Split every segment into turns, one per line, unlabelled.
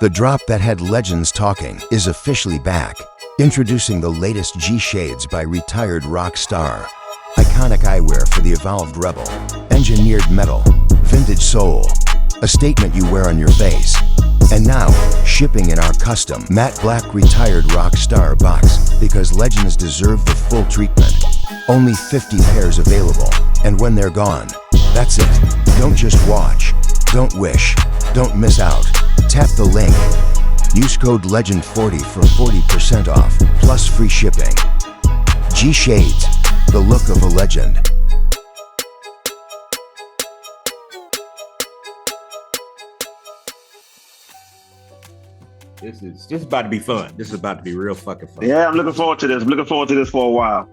The drop that had legends talking is officially back. Introducing the latest G-Shades by retired rock star. Iconic eyewear for the evolved rebel. Engineered metal. Vintage soul. A statement you wear on your face. And now, shipping in our custom matte black retired rock star box, because legends deserve the full treatment. Only 50 pairs available, and when they're gone, that's it. Don't just watch. Don't wish. Don't miss out. Tap the link. Use code LEGEND40 for 40% off, plus free shipping. G-Shades, the look of a legend.
This is about to be fun. This is about to be real fucking fun.
Yeah, I'm looking forward to this. I'm looking forward to this for a while.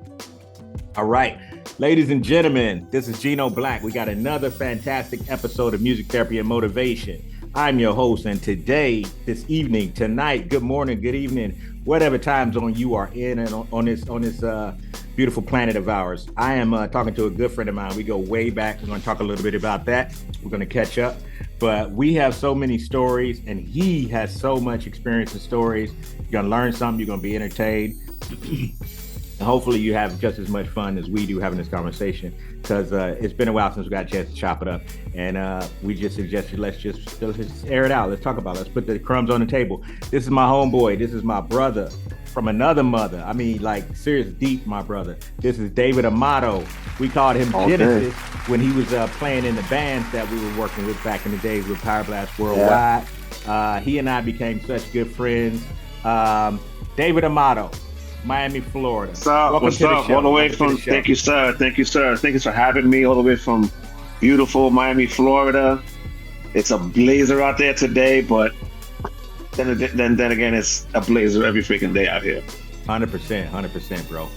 All right. Ladies and gentlemen, this is Gino Black. We got another fantastic episode of Music Therapy and Motivation. I'm your host, and today, this evening, tonight, good morning, good evening, whatever time zone you are in and on this beautiful planet of ours. I am talking to a good friend of mine. We go way back. We're going to talk a little bit about that. We're going to catch up. But we have so many stories, and he has so much experience and stories. You're going to learn something. You're going to be entertained. And hopefully you have just as much fun as we do having this conversation, because it's been a while since we got a chance to chop it up. And we just suggested, let's just air it out. Let's talk about it. Let's put the crumbs on the table. This is my homeboy. This is my brother from another mother. I mean, like, serious deep, my brother. This is David Amado. We called him Genesis when he was playing in the bands that we were working with back in the days with Power Blast Worldwide. Yeah. He and I became such good friends. David Amado, Miami, Florida.
What's up? All the way from, thank you, sir. Thank you for having me all the way from beautiful Miami, Florida. It's a blazer out there today, but then again, it's a blazer every freaking day out here.
100%, bro.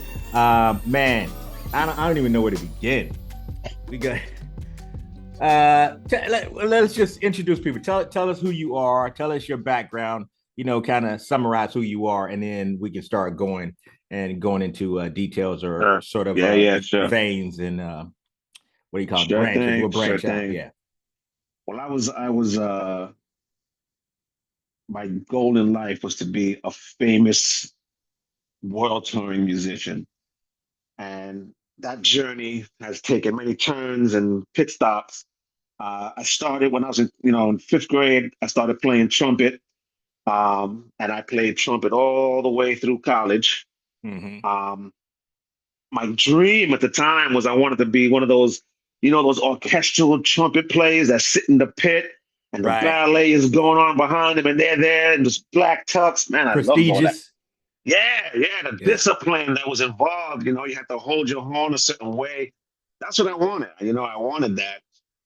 Man, I don't even know where to begin. We got. Let's just introduce people. Tell us who you are. Tell us your background. You know, kind of summarize who you are, and then we can start going into details or sort of veins and what do you call it? Branches. We'll branch out. Yeah.
Well, I was my goal in life was to be a famous world touring musician, and that journey has taken many turns and pit stops. I started when I was in fifth grade. I started playing trumpet. And I played trumpet all the way through college. Mm-hmm. My dream at the time was I wanted to be one of those, those orchestral trumpet players that sit in the pit and the ballet is going on behind them and they're there and just black tux. Man, I love all that. Yeah, the discipline that was involved. You had to hold your horn a certain way. That's what I wanted. I wanted that.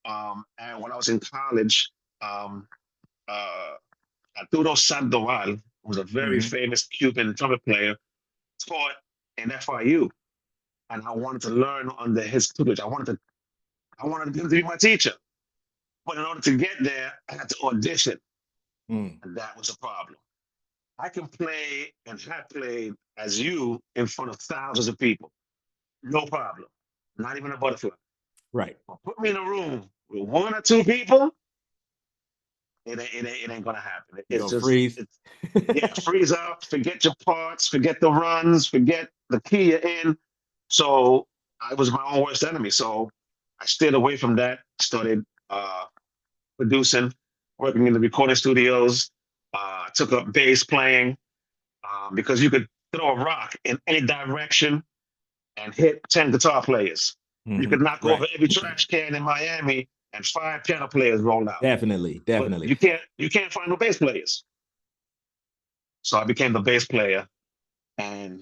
And when I was in college, Arturo Sandoval was a very famous Cuban trumpet player, taught in FIU, and I wanted to learn under his tutelage. I wanted him to be my teacher, but in order to get there, I had to audition, and that was a problem. I can play and have played as you in front of thousands of people, no problem, not even a butterfly.
Right.
But put me in a room with one or two people. It ain't gonna happen. It's just
freeze.
Freeze up. Forget your parts. Forget the runs. Forget the key you're in. So I was my own worst enemy. So I stayed away from that. Started producing, working in the recording studios. Took up bass playing because you could throw a rock in any direction and hit 10 guitar players. Mm-hmm. You could knock over every trash can in Miami. And 5 piano players rolled out.
Definitely.
But you can't find no bass players. So I became the bass player, and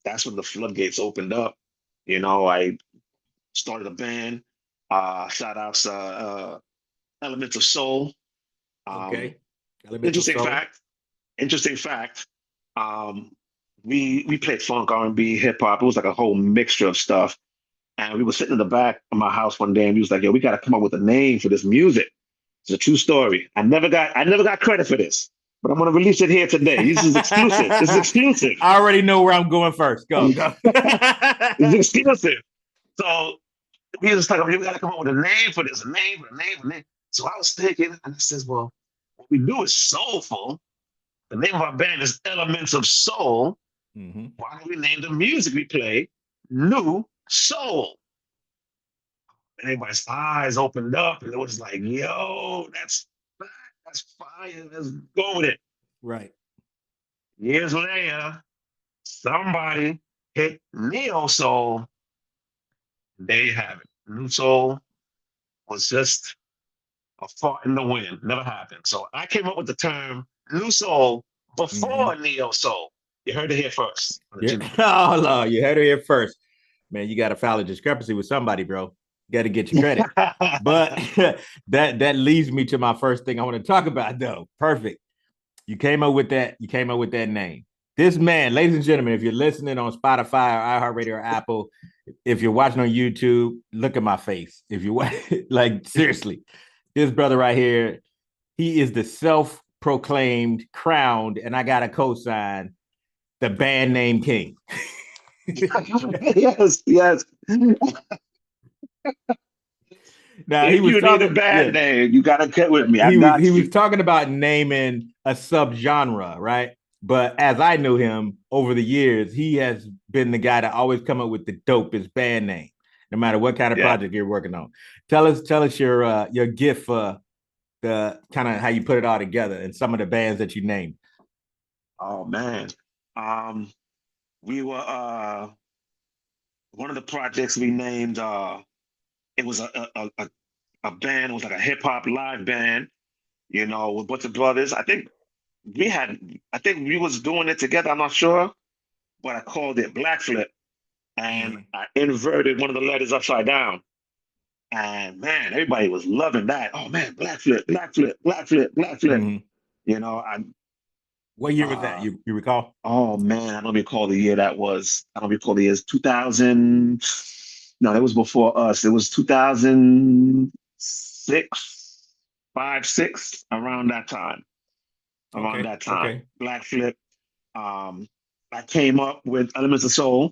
that's when the floodgates opened up. I started a band. Shout outs Elements of Soul. Interesting fact. We played funk, R&B, hip hop. It was like a whole mixture of stuff. And we were sitting in the back of my house one day, and we was like, "Yo, we got to come up with a name for this music." It's a true story. I never got credit for this, but I'm going to release it here today. This is exclusive. This is exclusive.
I already know where I'm going first. Go.
It's exclusive. So we was like, "We got to come up with a name for this. A name. So I was thinking, and I says, "Well, what we do is soulful. The name of our band is Elements of Soul.
Mm-hmm.
Why don't we name the music we play New Soul? And everybody's eyes opened up, and it was like, yo, that's fire. Let's go with it.
Right.
Years later, somebody hit Neo Soul. There you have it. New Soul was just a fart in the wind. Never happened. So I came up with the term New Soul before Neo Soul. You heard it here first.
Yeah. Oh, Lord, you heard it here first. Man, you got to file a discrepancy with somebody, bro. Got to get your credit. But that leads me to my first thing I want to talk about, though. Perfect. You came up with that. You came up with that name. This man, ladies and gentlemen, if you're listening on Spotify or iHeartRadio or Apple, if you're watching on YouTube, look at my face. If you like, seriously, this brother right here, he is the self-proclaimed, crowned, and I got a cosign, the band name king.
Yes. Now, if he was talking, need a bad name, you got to get with me.
He was talking about naming a subgenre, right? But as I knew him over the years, he has been the guy to always come up with the dopest band name, no matter what kind of project you're working on. Tell us your gift for the kind of how you put it all together and some of the bands that you named.
Oh man, we were one of the projects we named. It was a band. It was like a hip hop live band, with a bunch of brothers. I think we was doing it together. I'm not sure, but I called it Black Flip, and I inverted one of the letters upside down. And man, everybody was loving that. Oh man, Black Flip, Black Flip, Black Flip, Black Flip.
What year was that? You recall?
Oh man, I don't recall the year that was. I don't recall the year. 2000. No, that was before us. It was 2006, 5, 6, around that time.
Okay.
Black Flip. I came up with Elements of Soul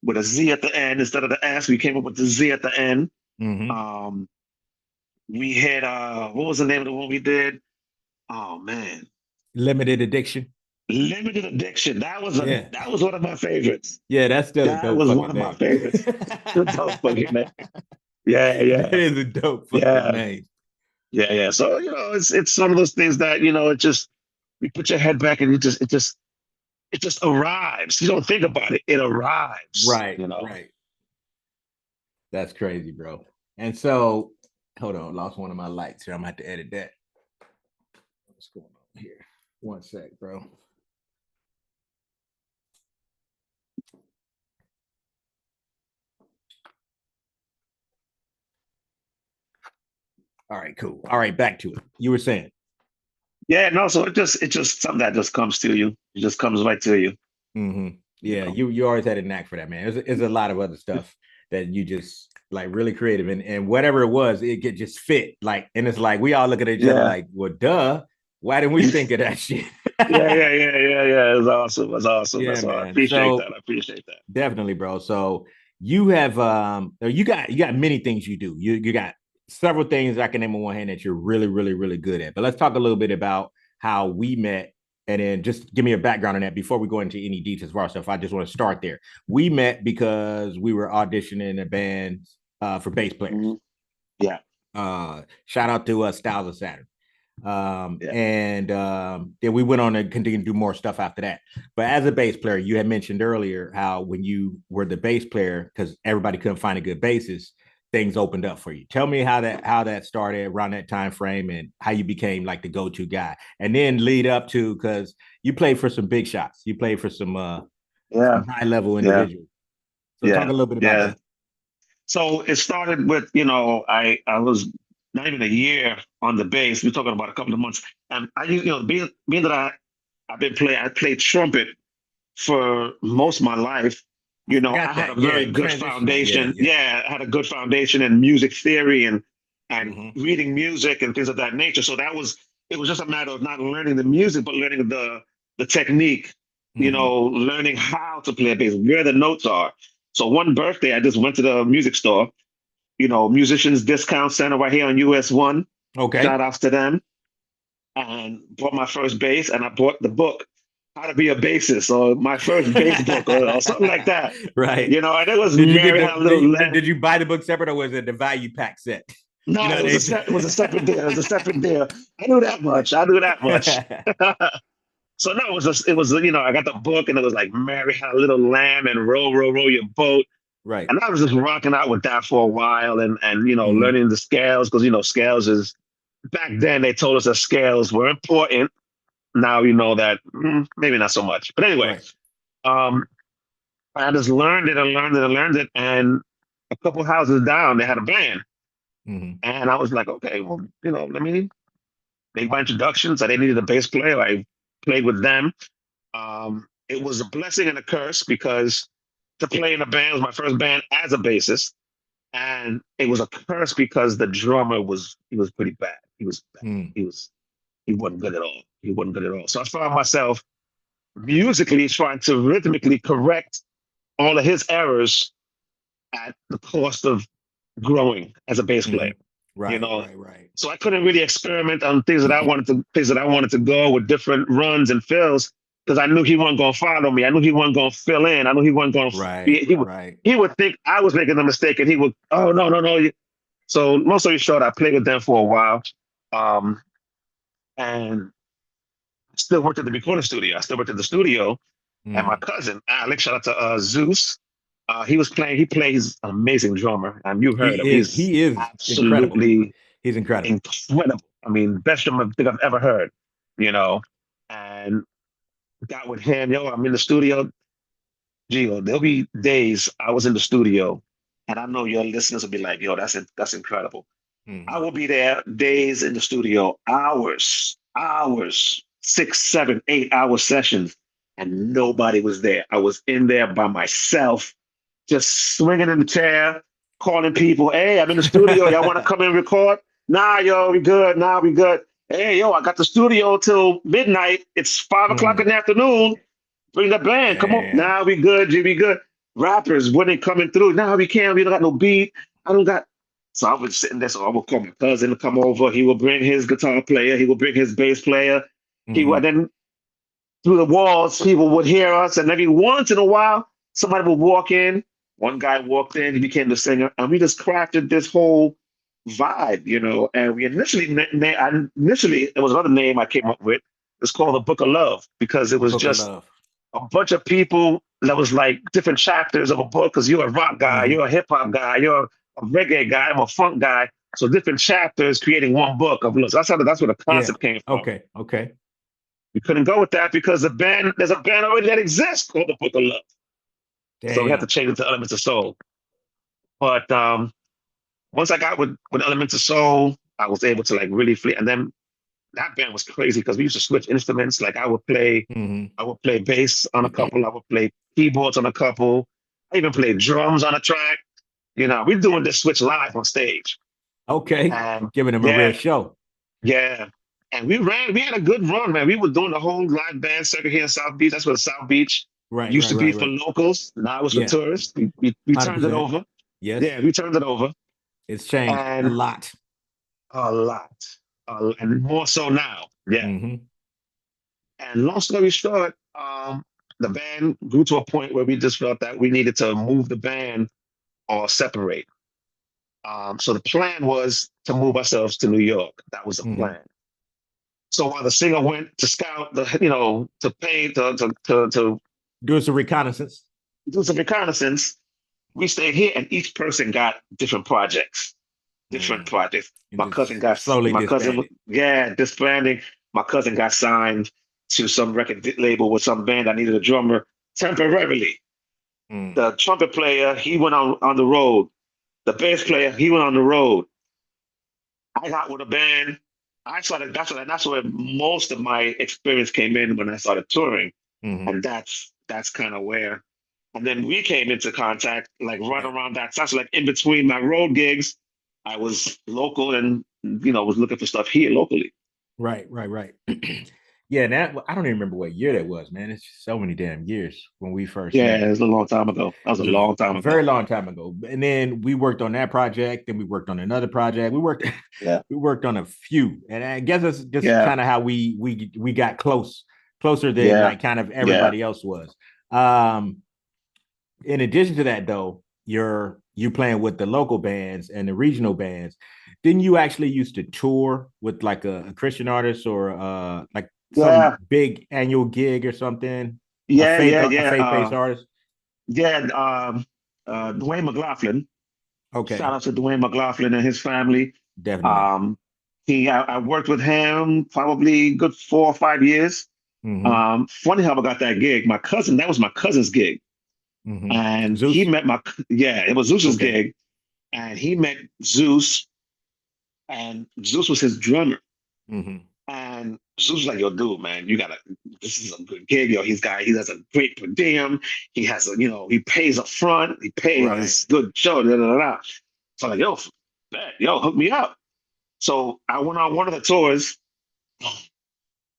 with a Z at the end instead of the S. We came up with the Z at the end.
Mm-hmm.
We had what was the name of the one we did? Oh man.
Limited Addiction.
That was one of my favorites.
Yeah, that's still a dope
one of
name.
my favorites. Dope fucking name. Yeah.
It is a dope fucking name.
Yeah. So it's some of those things that it just you put your head back and it just arrives. You don't think about it. It arrives.
Right. Right. That's crazy, bro. And so, hold on, lost one of my lights here. I'm gonna have to edit that. What's going on here? One sec, bro. All right, cool. All right, back to it. You were saying.
Yeah, no, so it's just something that just comes to you. It just comes right to you.
Mm-hmm. Yeah, you always had a knack for that, man. There's a lot of other stuff that you just like really creative and whatever it was, it could just fit. Like, and it's like we all look at each other like, well, duh. Why didn't we think of that shit?
Yeah. It was awesome.
Yeah,
That's
man.
I appreciate that.
Definitely, bro. So you have you got many things you do. You got several things I can name on one hand that you're really, really, really good at. But let's talk a little bit about how we met, and then just give me a background on that before we go into any details of our stuff. I just want to start there. We met because we were auditioning a band for bass players.
Mm-hmm. Yeah.
Shout out to Styles of Saturn. And then we went on to continue to do more stuff after that. But as a bass player, you had mentioned earlier how when you were the bass player, because everybody couldn't find a good bassist, things opened up for you. Tell me how that started around that time frame and how you became like the go-to guy, and then lead up to, because you played for some big shots. You played for some high-level individuals. So talk a little bit about that.
So it started with, I was not even a year on the bass. We're talking about a couple of months. And I, being that I played trumpet for most of my life. I had a very good foundation. I had a good foundation in music theory and reading music and things of that nature. So it was just a matter of not learning the music, but learning the technique, learning how to play a bass, where the notes are. So one birthday, I just went to the music store, Musicians Discount Center right here on US 1.
Okay.
Shout outs to them. and bought my first bass, and I bought the book, How to Be a Bassist, or my first bass book, or something like that.
Right.
And it was
Did you get
Mary Had a Little Lamb.
did you buy the book separate, or was it the value pack set?
No,
You know,
it was a separate deal. It was a separate deal. I knew that much. I knew that much. So no, I got the book, and it was like Mary Had a Little Lamb and Row, Row, Row Your Boat.
Right.
And I was just rocking out with that for a while, and learning the scales, because scales is, back then they told us that scales were important. Now you know that maybe not so much. But anyway,
Right.
I just learned it and learned it and learned it. And a couple houses down, they had a band.
Mhm.
And I was like, okay, well, let me make my introductions. I needed a bass player. I played with them. It was a blessing and a curse, because to play in a band was my first band as a bassist. And it was a curse because the drummer he was pretty bad. He was bad.
Mm.
He wasn't good at all. He wasn't good at all. So I found myself musically trying to rhythmically correct all of his errors at the cost of growing as a bass player.
Right,
you know.
right.
So I couldn't really experiment on things that I wanted to go with different runs and fills, because I knew he wasn't going to follow me. I knew he wasn't going to fill in. I knew he wasn't going to.
Right.
He would think I was making a mistake, and he would. Oh, no, no, no. So long story short, I played with them for a while, and I still worked at the recording studio. I still worked at the studio, and my cousin Alex, shout out to Zeus. He plays an amazing drummer, and you've heard him.
He is
absolutely
incredible. He's incredible.
Incredible. I mean, best drummer I think I've ever heard. And got with him. I'm in the studio. Gio, there'll be days I was in the studio, and I know your listeners will be like, "Yo, that's incredible." I will be there days in the studio, hours, 6, 7, 8 hour sessions, and nobody was there. I was in there by myself, just swinging in the chair, calling people. Hey, I'm in the studio. Y'all want to come and record? Nah, yo, we good. Nah, we good. Hey, yo, I got the studio till midnight. It's 5 o'clock in the afternoon. Bring the band. Come on. Nah, we good. G, we good. Rappers wouldn't coming through. Nah, we can't. We don't got no beat. I don't got. So I was sitting there. So I would call my cousin to come over. He would bring his guitar player. He would bring his bass player. He would then, through the walls, people would hear us. And every once in a while, somebody would walk in. One guy walked in. He became the singer. And we just crafted this whole vibe, And we initially, it was another name I came up with. It's called the Book of Love, because it was just a bunch of people that was like different chapters of a book, because you're a rock guy, you're a hip hop guy, you're a reggae guy, I'm a funk guy. So different chapters creating one book of love. That's where the concept came from.
Okay.
We couldn't go with that because there's a band already that exists called the Book of Love. Damn. So we had to change it to Elements of Soul. But once I got with Elements of Soul, I was able to like really flee. And then that band was crazy because we used to switch instruments. Like I would play bass on a couple. I would play keyboards on a couple. I even played drums on a track. We're doing this switch live on stage.
Okay. Giving them a real show.
Yeah. And we had a good run, man. We were doing the whole live band circuit here in South Beach. That's where the South Beach used to be for locals. Now it's for tourists. We turned it over.
Yes.
Yeah, we turned it over.
It's changed a lot.
A lot. And more so now. Yeah. And long story short, the band grew to a point where we just felt that we needed to move the band or separate. So the plan was to move ourselves to New York. That was the plan. So while the singer went to scout to pay to
do some reconnaissance,
we stayed here, and each person got different projects. My cousin got disbanding. My cousin got signed to some record label with some band. I needed a drummer temporarily. The trumpet player, he went on the road. The bass player, he went on the road. I got with a band. That's where most of my experience came in when I started touring. And that's kind of where. And then we came into contact, like right around that. So that's like in between my road gigs, I was local and, was looking for stuff here locally.
Right. Yeah, that I don't even remember what year that was, man. It's just so many damn years when we first
Yeah,
met.
it was a long time ago. That was
It
a
was
long
a
time
very
ago.
long time ago. And then we worked on that project. Then we worked on another project. We worked
Yeah,
we worked on a few. And I guess that's just
yeah,
kind of how we got closer than
yeah,
like kind of
yeah,
everybody else was. Um, in addition to that, though, you playing with the local bands and the regional bands. Didn't you actually used to tour with like a Christian artist or like some
yeah,
big annual gig or something?
yeah, yeah,
A
yeah.
faith based artist?
Yeah. Dwayne McLaughlin. Shout
Okay,
out to Dwayne McLaughlin and his family.
definitely.
Um, I worked with him probably good 4 or 5 years.
Mm-hmm.
Funny how I got that gig. That was my cousin's gig.
Mm-hmm.
And he
Zeus.
met yeah, it was Zeus's
Okay.
gig. And he met Zeus, and Zeus was his drummer.
Mm-hmm.
And Zeus was like, yo, dude, man, this is a good gig. Yo, he has a great per diem. He has he pays up front.
Right.
It's good show. Da, da, da, da. So I'm like, yo, bet, yo, hook me up. So I went on one of the tours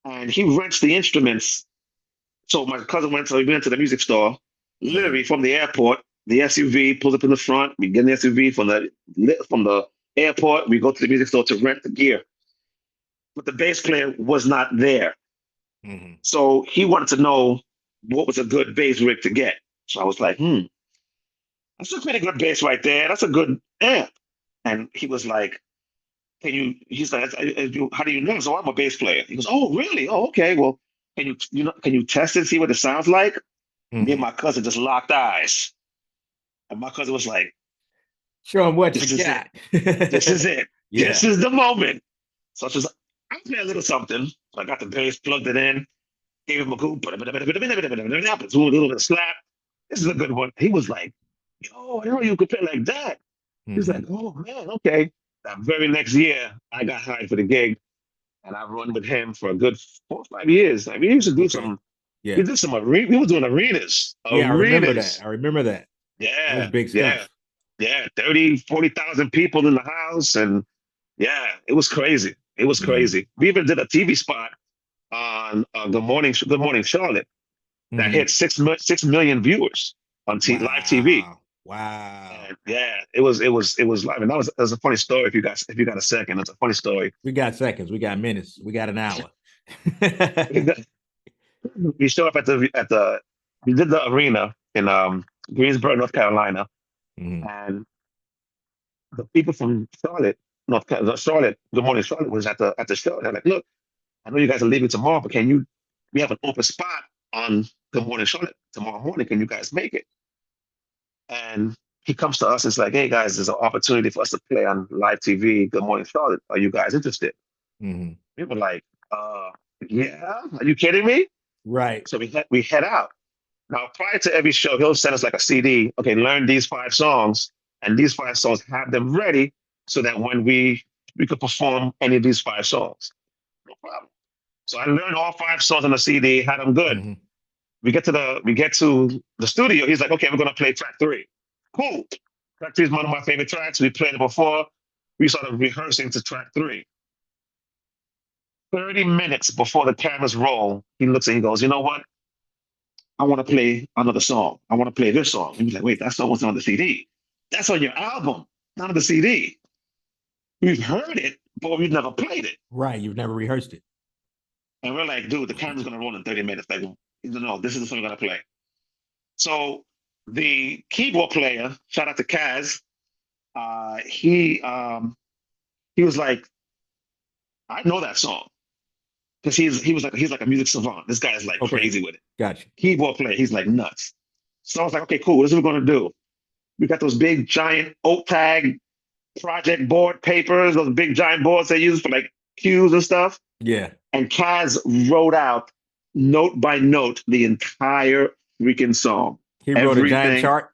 and he rents the instruments. So my cousin we went to the music store,
Mm-hmm.
literally from the airport. The SUV pulls up in the front. We get in the SUV from the airport. We go to the music store to rent the gear. But the bass player was not there.
Mm-hmm.
So he wanted to know what was a good bass rig to get. So I was like, that's a pretty good bass right there. That's a good amp. And he was like, he's like, how do you know? So I'm a bass player. He goes, oh, really? Oh, okay. Well, can you test it, see what it sounds like? Me and
Mm-hmm.
my cousin just locked eyes. And my cousin was like,
Show him what you
this is it.
got.
This is it. This
Yeah.
is the moment. So I was like, I'll play a little something. So I got the bass, plugged it in, gave him a cool, a little bit of slap. This is a good one. He was like, yo, I didn't know you could play like that. He's like,
Mm-hmm.
oh man, okay. That very next year, I got hired for the gig, and I run with him for a good 4 or 5 years. I mean,
Okay. Yeah.
we did some arena, we were doing
Yeah, I remember that.
arenas.
I remember that. That was
Yeah,
big
yeah,
stuff.
yeah. 30, 40,000 people in the house, and yeah, it was crazy. It was
Mm-hmm.
crazy. We even did a TV spot on Good Morning Charlotte that
Mm-hmm.
hit 6 million viewers on live TV.
Wow. Wow.
And yeah, it was live, and that was a funny story. If you got a second, it's a funny story.
We got seconds. We got minutes. We got an hour.
We showed up we did the arena in Greensboro, North Carolina,
Mm-hmm.
and the people from Charlotte, Charlotte, Good Morning Charlotte was at the show. They're like, look, I know you guys are leaving tomorrow, but we have an open spot on Good Morning Charlotte tomorrow morning. Can you guys make it? And he comes to us and is like, hey guys, there's an opportunity for us to play on live TV. Good Morning Charlotte. Are you guys interested?
Mm-hmm.
We were like, yeah, are you kidding me?
Right.
So we head out. Now, prior to every show, he'll send us like a CD. Okay, learn these 5 songs, and these 5 songs, have them ready so that when we could perform any of these 5 songs. No problem. So I learned all 5 songs on the CD, had them good.
Mm-hmm.
We get to the studio. He's like, okay, we're gonna play track 3. Cool. Track 3 is one of my favorite tracks. We played it before. We started rehearsing to track 3. 30 minutes before the cameras roll, he looks and he goes, you know what? I want to play another song. I want to play this song. And he's like, wait, that song wasn't on the CD. That's on your album, not on the CD. We've heard it, but we've never played it.
Right. You've never rehearsed it.
And we're like, dude, the camera's gonna roll in 30 minutes. Like, no, this is the song we're gonna play. So the keyboard player, shout out to Kaz, uh, he um, he was like, I know that song. Because he's like a music savant. This guy is like
Okay.
crazy with it.
Gotcha.
Keyboard player, he's like nuts. So I was like, okay, cool. This is what we're gonna do. We got those big giant oak tag project board papers, those big giant boards they use for like cues and stuff.
Yeah.
And Kaz wrote out note by note the entire freaking song.
He wrote a giant
Everything,
chart.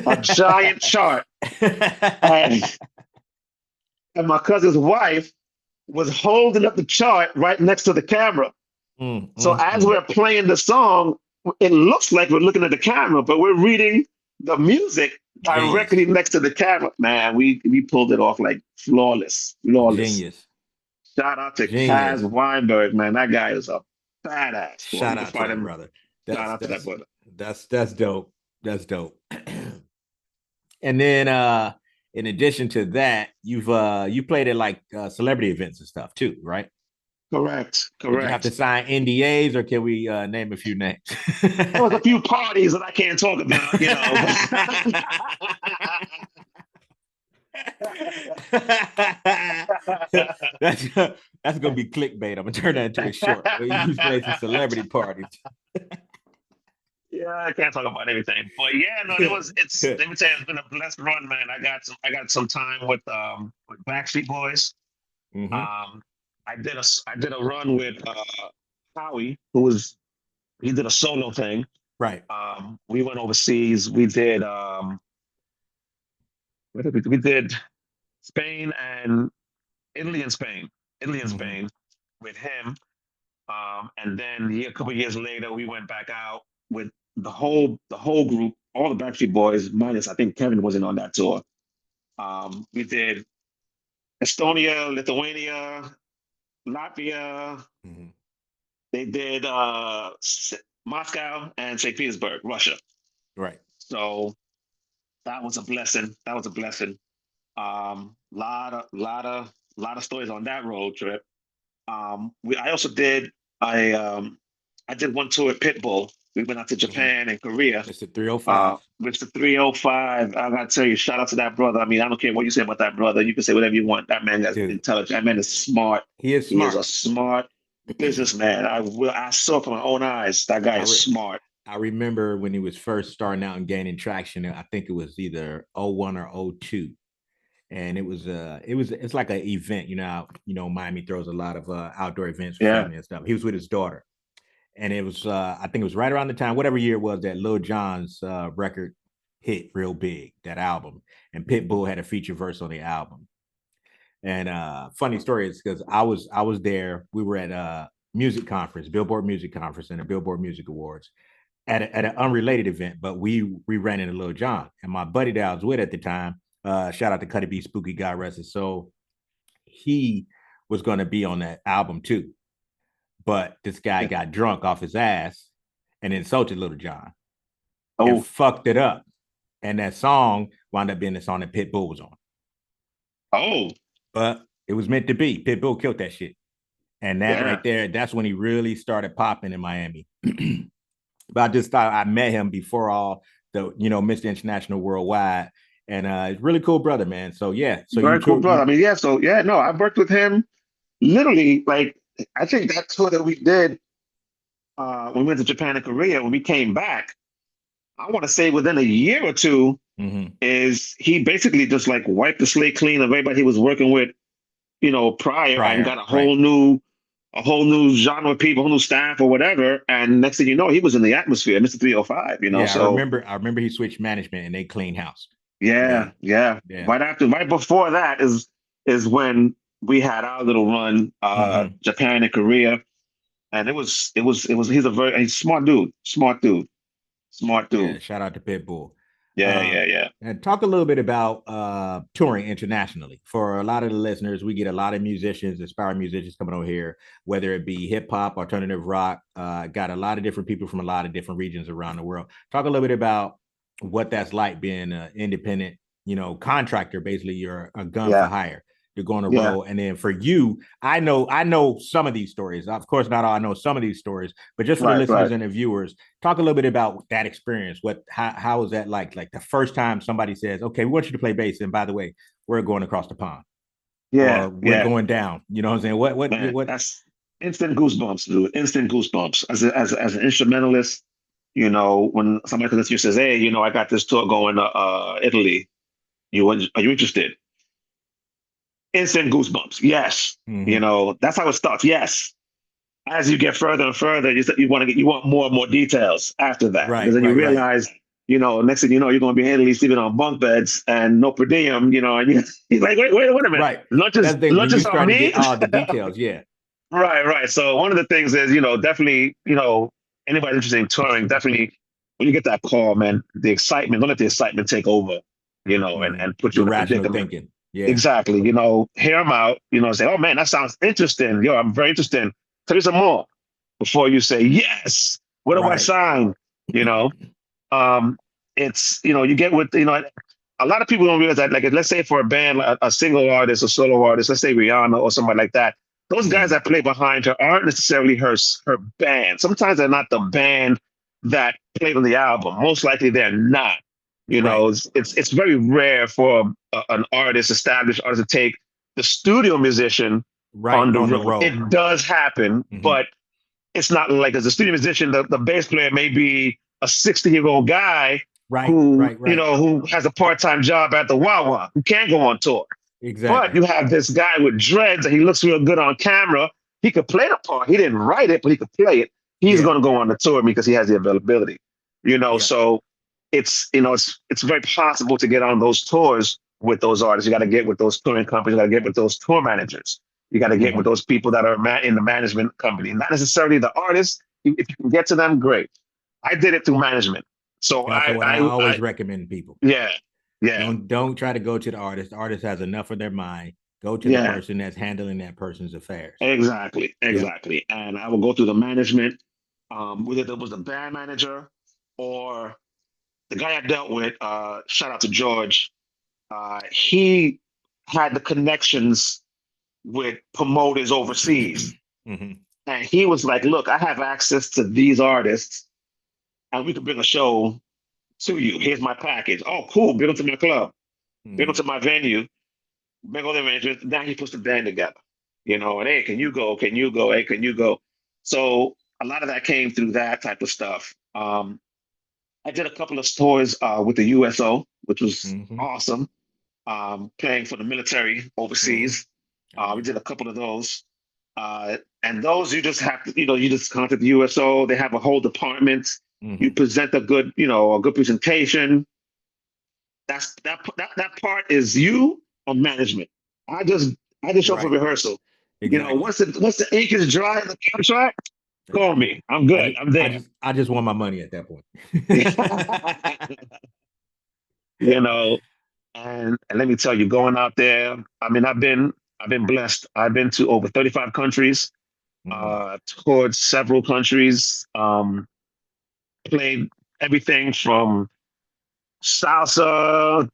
a giant chart. And, and my cousin's wife was holding up the chart right next to the camera.
Mm,
So
mm,
as
mm.
we're playing the song, it looks like we're looking at the camera, but we're reading the music
Genius.
directly next to the camera. Man, we pulled it off like flawless, flawless.
Genius.
Shout out to Kaz
Genius.
Weinberg, man. That guy is a Badass. Boy. You
Shout
can
out to
find
that
him.
brother.
Shout
That's
out to that
that's
brother.
that's dope. That's dope. And then in addition to that, you played at like celebrity events and stuff too, right?
Correct.
Did you have to
Correct.
sign NDAs or can we name a few names?
There was a few parties that I can't talk about,
that's that's gonna be clickbait. I'm gonna turn that into a short. You played some celebrity parties.
Yeah, I can't talk about everything, but yeah, no, there was. It's let me tell you, it's been a blessed run, man. I got some time with Backstreet Boys.
Mm-hmm.
Um, I did a run with Howie, who was he did a solo thing.
Right.
We went overseas. We did what did we do? We did Spain and Italy and Spain, Italy and
Mm-hmm.
Spain with him. And then a couple of years later, we went back out with the whole group, all the Backstreet Boys, minus I think Kevin wasn't on that tour. We did Estonia, Lithuania, Latvia.
Mm-hmm.
They did Moscow and St. Petersburg, Russia.
Right.
So that was a blessing. That was a blessing. Lot of stories on that road trip. I also did I did one tour at Pitbull. We went out to
Mm-hmm.
Japan and Korea.
It's the 305.
With the 305. I gotta tell you, shout out to that brother. I mean, I don't care what you say about that brother. You can say whatever you want. That man is
Dude,
intelligent. That man is smart.
he is
He is
smart.
a smart businessman. I saw from my own eyes that guy
I
is
re-
smart.
I remember when he was first starting out and gaining traction. I think it was either '01 or '02. And it's like an event, Miami throws a lot of outdoor events for
Yeah,
family and stuff. He was with his daughter. And it was I think it was right around the time, whatever year it was, that Lil Jon's record hit real big, that album. And Pitbull had a feature verse on the album. And funny story is because I was there. We were at a music conference, Billboard Music Conference, and the Billboard Music Awards at an unrelated event, but we ran into Lil Jon. And my buddy that I was with at the time, shout out to Cuddy B Spooky, God rest his soul, he was going to be on that album too. But this guy
yeah.
got drunk off his ass and insulted Lil Jon and
Oh,
fucked it up. And that song wound up being the song that Pitbull was on.
oh,
But it was meant to be. Pitbull killed that shit. And that
yeah.
right there, that's when he really started popping in Miami. But I just thought I met him before all the, Mr. International Worldwide. And it's really cool brother, man. So yeah. So you
Very cool
took
brother.
you
I mean, yeah. So yeah, no, I worked with him literally. Like, I think that tour that we did when we went to Japan and Korea, when we came back, I want to say within a year or two,
mm-hmm.
is he basically just like wiped the slate clean of everybody he was working with, prior, and got
Right.
a whole new genre of people, whole new staff or whatever. And next thing you know, he was in the atmosphere, Mr. 305,
Yeah,
So
I remember he switched management and they cleaned house.
yeah,
They
yeah.
yeah.
Right before that is when we had our little run,
Mm-hmm.
Japan and Korea. And he's a smart dude. Smart dude. Smart
Yeah,
dude.
shout out to Pitbull.
Yeah, yeah, yeah.
And talk a little bit about touring internationally. For a lot of the listeners, we get a lot of musicians, aspiring musicians coming over here, whether it be hip hop, alternative rock. Got a lot of different people from a lot of different regions around the world. Talk a little bit about what that's like being an independent, contractor. Basically, you're a gun for
Yeah.
hire. You're going to
Yeah.
roll, and then for you, I know some of these stories. Of course, not all. I know some of these stories, but just for the
Right,
listeners
right.
and the viewers, talk a little bit about that experience. How was that like? Like the first time somebody says, "Okay, we want you to play bass," and by the way, we're going across the pond,
Yeah,
or we're
yeah.
going down. You know what I'm saying?
Man,
What?
that's instant goosebumps, dude. Instant goosebumps. As an instrumentalist, when somebody comes to you and says, "Hey, I got this tour going to Italy. Are you interested?" Instant goosebumps. Yes.
Mm-hmm.
That's how it starts. Yes. As you get further and further, you want more and more details after that, because then you
Right.
realize, next thing you know, you're going to be in Italy sleeping on bunk beds and no per diem, and he's like, wait a minute,
Right. That's
lunches
the thing when you
lunches on
start to
me.
get all the details. Yeah.
Right. So one of the things is, definitely, anybody interested in touring, definitely when you get that call, man, the excitement, don't let the excitement take over,
Mm-hmm.
and put you
The
in a
rational
predicament.
thinking. Yeah.
Exactly. Hear them out, say, oh man, that sounds interesting. Yo, I'm very interested. Tell me some more. before you say, yes, what do I
Right.
sign? You know, um, it's, you get with, a lot of people don't realize that, like, let's say for a band, a single artist, a solo artist, let's say Rihanna or somebody like that, those guys
Mhm.
that play behind her aren't necessarily her band. Sometimes they're not the band that played on the album. Most likely they're not.
Right.
It's very rare for an artist, established artist, to take the studio musician
Right
on the
on the
road.
road.
It does happen,
Mhm.
but it's not like, as a studio musician, the bass player may be a 60-year-old guy
Right.
who,
Right. Right.
who has a part-time job at the Wawa, who can't go on tour. But
Exactly.
you have this guy with dreads and he looks real good on camera. He could play the part. He didn't write it, but he could play it. He's
Yeah.
going to go on the tour because he has the availability.
Yeah.
So it's very possible to get on those tours with those artists. You got to get with those touring companies. You got to get with those tour managers. You got to get with
Mhm.
those people that are in the management company, not necessarily the artists. If you can get to them, great. I did it through management. So
That's what I
I
always recommend people.
yeah, yeah,
Don't try to go to the artist. The artist has enough on their mind. Go to the
yeah.
person that's handling that person's affairs.
Exactly,
Yep.
exactly. And I will go through the management, whether it was the band manager or the guy I dealt with. Shout out to George. He had the connections with promoters overseas,
Mhm.
and he was like, "Look, I have access to these artists, and we can bring a show to you. Here's my package. Oh, cool. Bring them to my club. Bring them
Mhm.
to my venue. Bring all the arrangements." Now he puts the band together, and hey, can you go? Can you go? Hey, can you go? So a lot of that came through that type of stuff. I did a couple of tours with the USO, which was
Mhm.
awesome. Playing for the military
Mhm.
overseas.
Oh
We
yeah.
did a couple of those. And those you just have to, you just contact the USO. They have a whole department. You
Mhm.
present a good presentation. That part is you and management. I just I just show up for
Right.
rehearsal.
Exactly.
Once the ink is dry in the contract, call me. I'm good. I'm there.
I just want my money at that point.
you know, and let me tell you, going out there, I mean, I've been blessed. I've been to over 35 countries,
Mm.
toured several countries, played everything from salsa,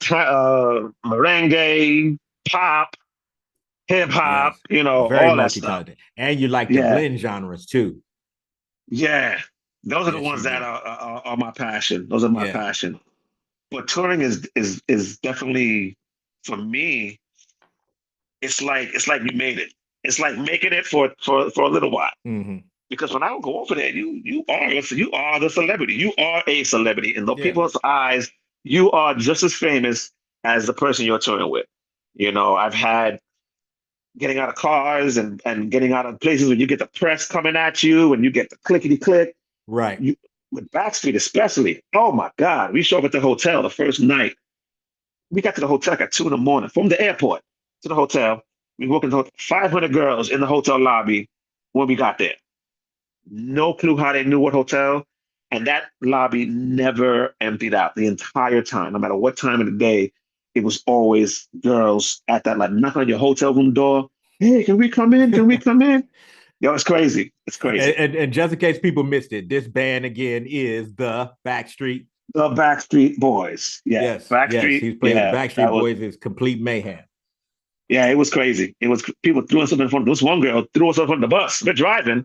merengue, pop, hip hop,
Yes. Very
all that stuff.
multi-talented. And you like to
Yeah,
blend genres too.
yeah. Those are the
Yes,
ones
you
that
do.
are my passion. Those are my
Yeah.
passion. But touring is definitely, for me, it's like you made it. It's like making it for a little while.
Hmm.
Because when I would go over there, you are the celebrity. You are a celebrity in the
Yeah.
people's eyes. You are just as famous as the person you're touring with. I've had getting out of cars and getting out of places when you get the press coming at you and you get the clickety click.
Right.
You with Backstreet especially. Oh my God, we show up at the hotel the first night. We got to the hotel at 2 in the morning from the airport to the hotel. We walked into 500 girls in the hotel lobby when we got there. No clue how they knew what hotel. And that lobby never emptied out the entire time. No matter what time of the day, it was always girls at that, like, knock on your hotel room door. Hey, can we come in? Can we come in? Yo, it's crazy. It's crazy.
And just in case people missed it, this band again is the Backstreet.
The Backstreet Boys. Yeah.
Yes, yes,
Backstreet.
he's playing with the
Yeah. That
Backstreet
was,
Boys is complete mayhem.
yeah, it was crazy. It was people threw us up in front. This one girl threw us up on the bus. We're driving.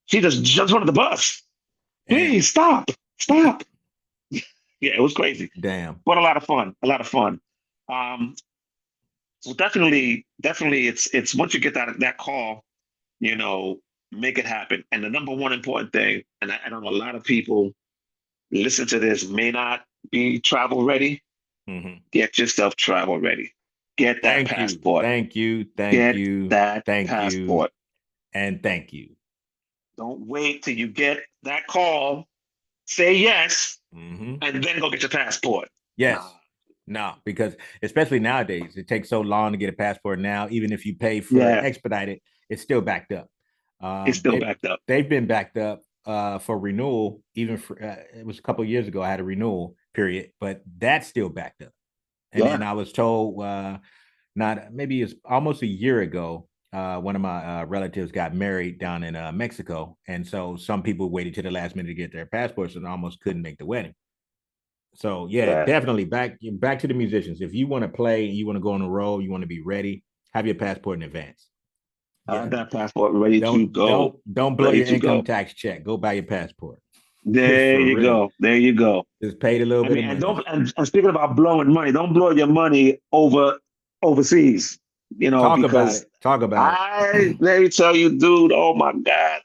She just jumps on the bus.
Damn,
Please stop. Stop. Yeah, it was crazy.
damn.
But a lot of fun. A lot of fun. Um, so definitely, it's once you get that call, you know, make it happen. And the number one important thing, and I know a lot of people listen to this may not be travel ready.
Hmm.
Get yourself travel ready. Get that
Thank you,
passport.
thank you, thank
Get
you,
that
thank you,
passport.
and thank you.
Don't wait till you get that call. Say yes,
Hmm.
and then go get your passport. Nah,
Yes. No, because especially nowadays, it takes so long to get a passport now. Even if you pay for
yeah,
expedited, it's still backed up.
it's still
They
backed up.
they've been backed up for renewal. Even for it was a couple of years ago, I had a renewal period, but that's still backed up. And then
Yeah,
I was told not maybe it's almost a year ago. one of my relatives got married down in Mexico, and so some people waited to the last minute to get their passports and almost couldn't make the wedding. So yeah,
Yeah.
definitely back to the musicians. If you want to play, you want to go on the road, you want to be ready, have your passport in advance.
I
Yeah,
have that passport ready to
don't
go.
don't don't blow
Ready
your
to
income
go.
tax check. Go buy your passport
There
for
you
real.
go. There you go.
Just paid a little
I
bit
mean,
of
and
money.
don't and speaking about blowing money, don't blow your money overseas,
Talk about
because
it. Talk about it.
let me tell you, dude, oh my God.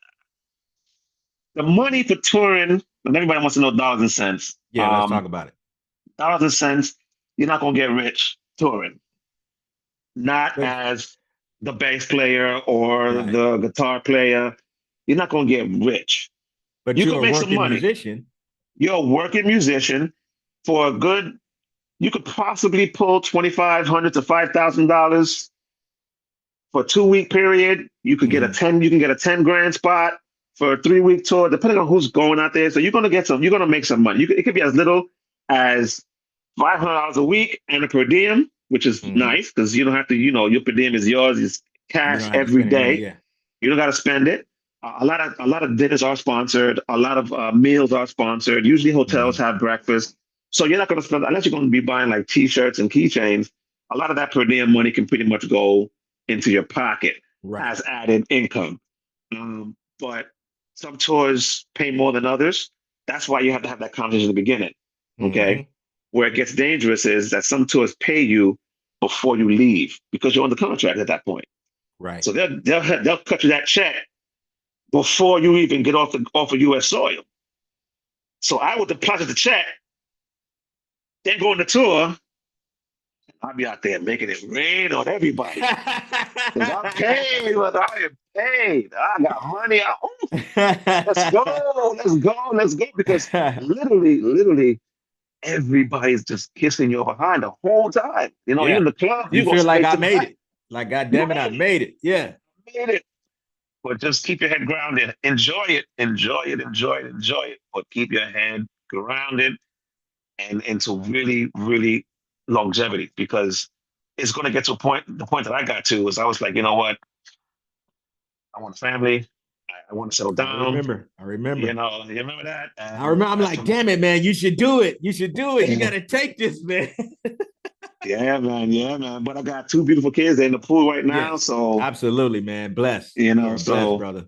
The money for touring, and everybody wants to know dollars and cents.
Yeah, let's talk about it.
Dollars and cents, you're not gonna get rich touring. Not
But
as the bass player or
right,
the guitar player. You're not gonna get rich.
but
You
you're
could
a
make some
working
money.
musician.
You're a working musician for a good, you could possibly pull $2,500 to $5,000 for a 2 week period.
Mm-hmm.
You can get a 10 grand spot for a 3 week tour, depending on who's going out there. So you're gonna make some money. It could be as little as $500 a week and a per diem, which is
Mm-hmm.
nice because you don't have to, your per diem is yours, it's
You
cash
don't have to
every
spend any money.
day.
Yeah.
You don't got to spend it. A lot of dinners are sponsored. A lot of meals are sponsored. Usually hotels
Mm-hmm.
have breakfast. So you're not going to spend, unless you're going to be buying like t-shirts and keychains, a lot of that per diem money can pretty much go into your pocket
Right.
as added income. But some tours pay more than others. That's why you have to have that conversation in the beginning.
Mm-hmm.
Okay. Where it gets dangerous is that some tours pay you before you leave because you're under contract at that point.
Right.
So they'll cut you that check before you even get off of U.S. soil. So I would deposit the check, then go on the tour. I'll be out there making it rain on everybody because I'm paid, but I am paid. I got money. Let's go, let's go, let's go. Because literally, everybody's just kissing your behind the whole time. You're
Yeah.
in the club,
You
you go
feel like
straight
I
to the
made
back.
it. Like, God
You
damn it, I
made it.
made it. Yeah.
You made it. But just keep your head grounded. Enjoy it. Enjoy it. Enjoy it. Enjoy it. But keep your head grounded and into really, really longevity because it's going to get to a point. The point that I got to was I was like, you know what? I want a family. I want to settle
I
down.
remember. I remember.
You remember that?
I
And
remember. I'm
that's
like,
when,
damn it, man. You should do it. You should do it. You got to take this, man.
yeah, man. Yeah, man. But I got two beautiful kids. They're in the pool right now.
Yes.
So,
Absolutely, man. Blessed. You are blessed,
so
brother.